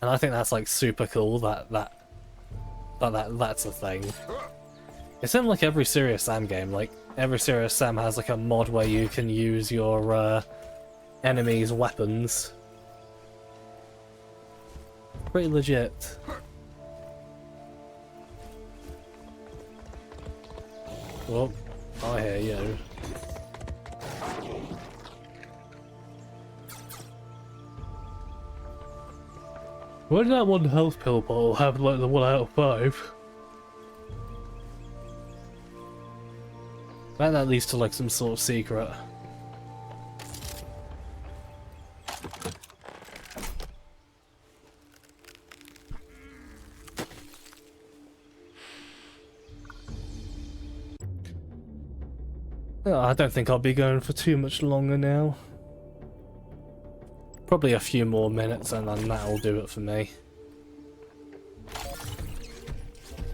and I think that's like super cool. That's a thing. It's in like every Serious Sam game. Like every Serious Sam has like a mod where you can use your enemies' weapons. Pretty legit. Oh, I hear you. Why did that one health pill bottle have like the 1 out of 5? That leads to like some sort of secret. Oh, I don't think I'll be going for too much longer now. Probably a few more minutes and then that'll do it for me.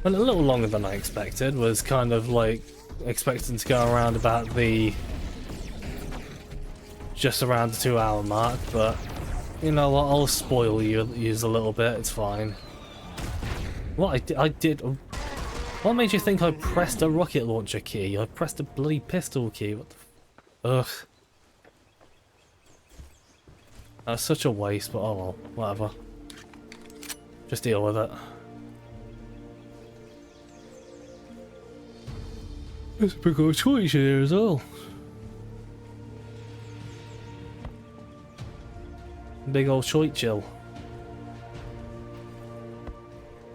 And a little longer than I expected. Was kind of like expecting to go around about the... just around the 2-hour mark, but you know what, I'll spoil you a little bit, it's fine. What I did... What made you think I pressed a rocket launcher key? I pressed a bloody pistol key. What the ugh. That's such a waste, but oh well, whatever. Just deal with it. There's a big old choice here as well. Big old choit chill.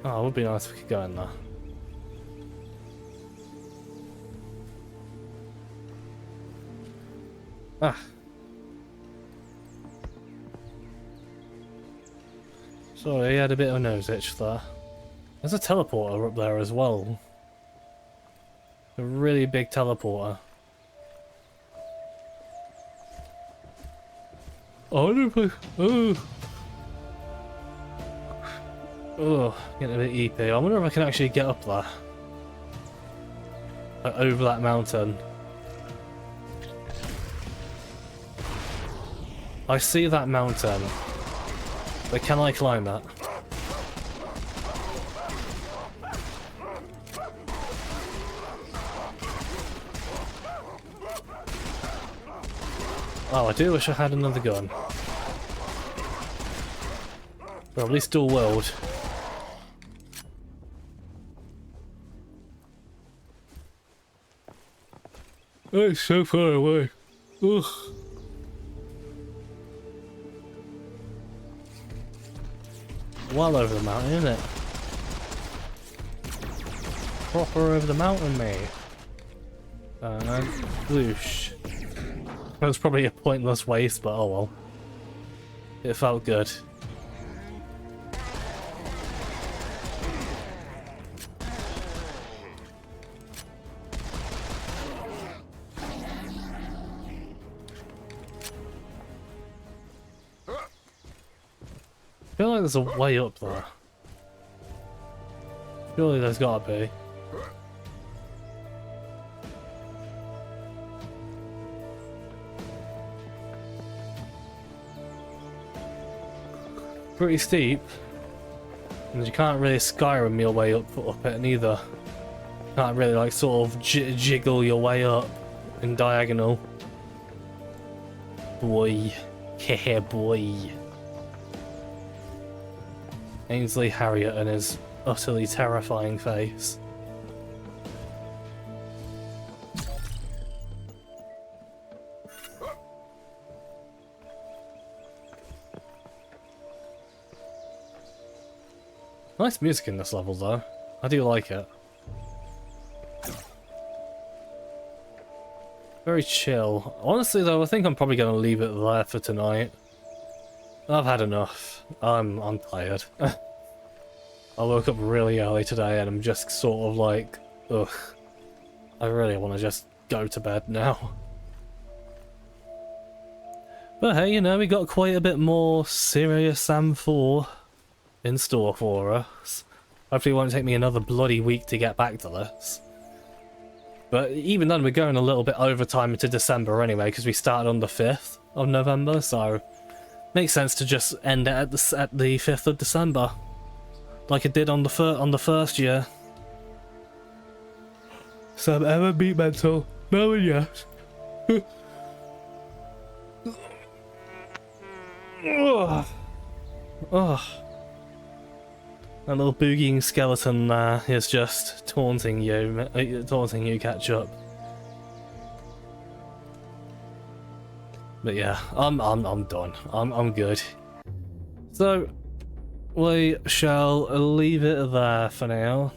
Oh, it would be nice if we could go in there. Ah. Sorry, he had a bit of a nose itch there. There's a teleporter up there as well. A really big teleporter. I wonder if I... Oh, getting a bit EP. I wonder if I can actually get up there. Like, over that mountain. I see that mountain. But can I climb that? Oh, I do wish I had another gun. Or at least dual wield. Oh, it's so far away. Ugh. Well over the mountain, isn't it? Proper over the mountain, mate. And whoosh. That was probably a pointless waste, but oh well. It felt good. I feel like there's a way up there. Surely there's gotta be. Pretty steep. And you can't really Skyrim your way up it neither. Can't really like sort of jiggle your way up in diagonal. Boy. Heh boy. Ainsley Harriott and his utterly terrifying face. Nice music in this level though. I do like it. Very chill. Honestly though, I think I'm probably going to leave it there for tonight. I've had enough. I'm tired. I woke up really early today and I'm just sort of like, ugh. I really want to just go to bed now. But hey, you know, we got quite a bit more Serious Sam 4 in store for us. Hopefully it won't take me another bloody week to get back to this. But even then, we're going a little bit overtime into December anyway, because we started on the 5th of November, so makes sense to just end it at the 5th of December, like it did on the first year. Some ever beat mental. No, yes. Oh. That little boogieing skeleton is just taunting you, catch up. But yeah, I'm done. I'm good. So we shall leave it there for now.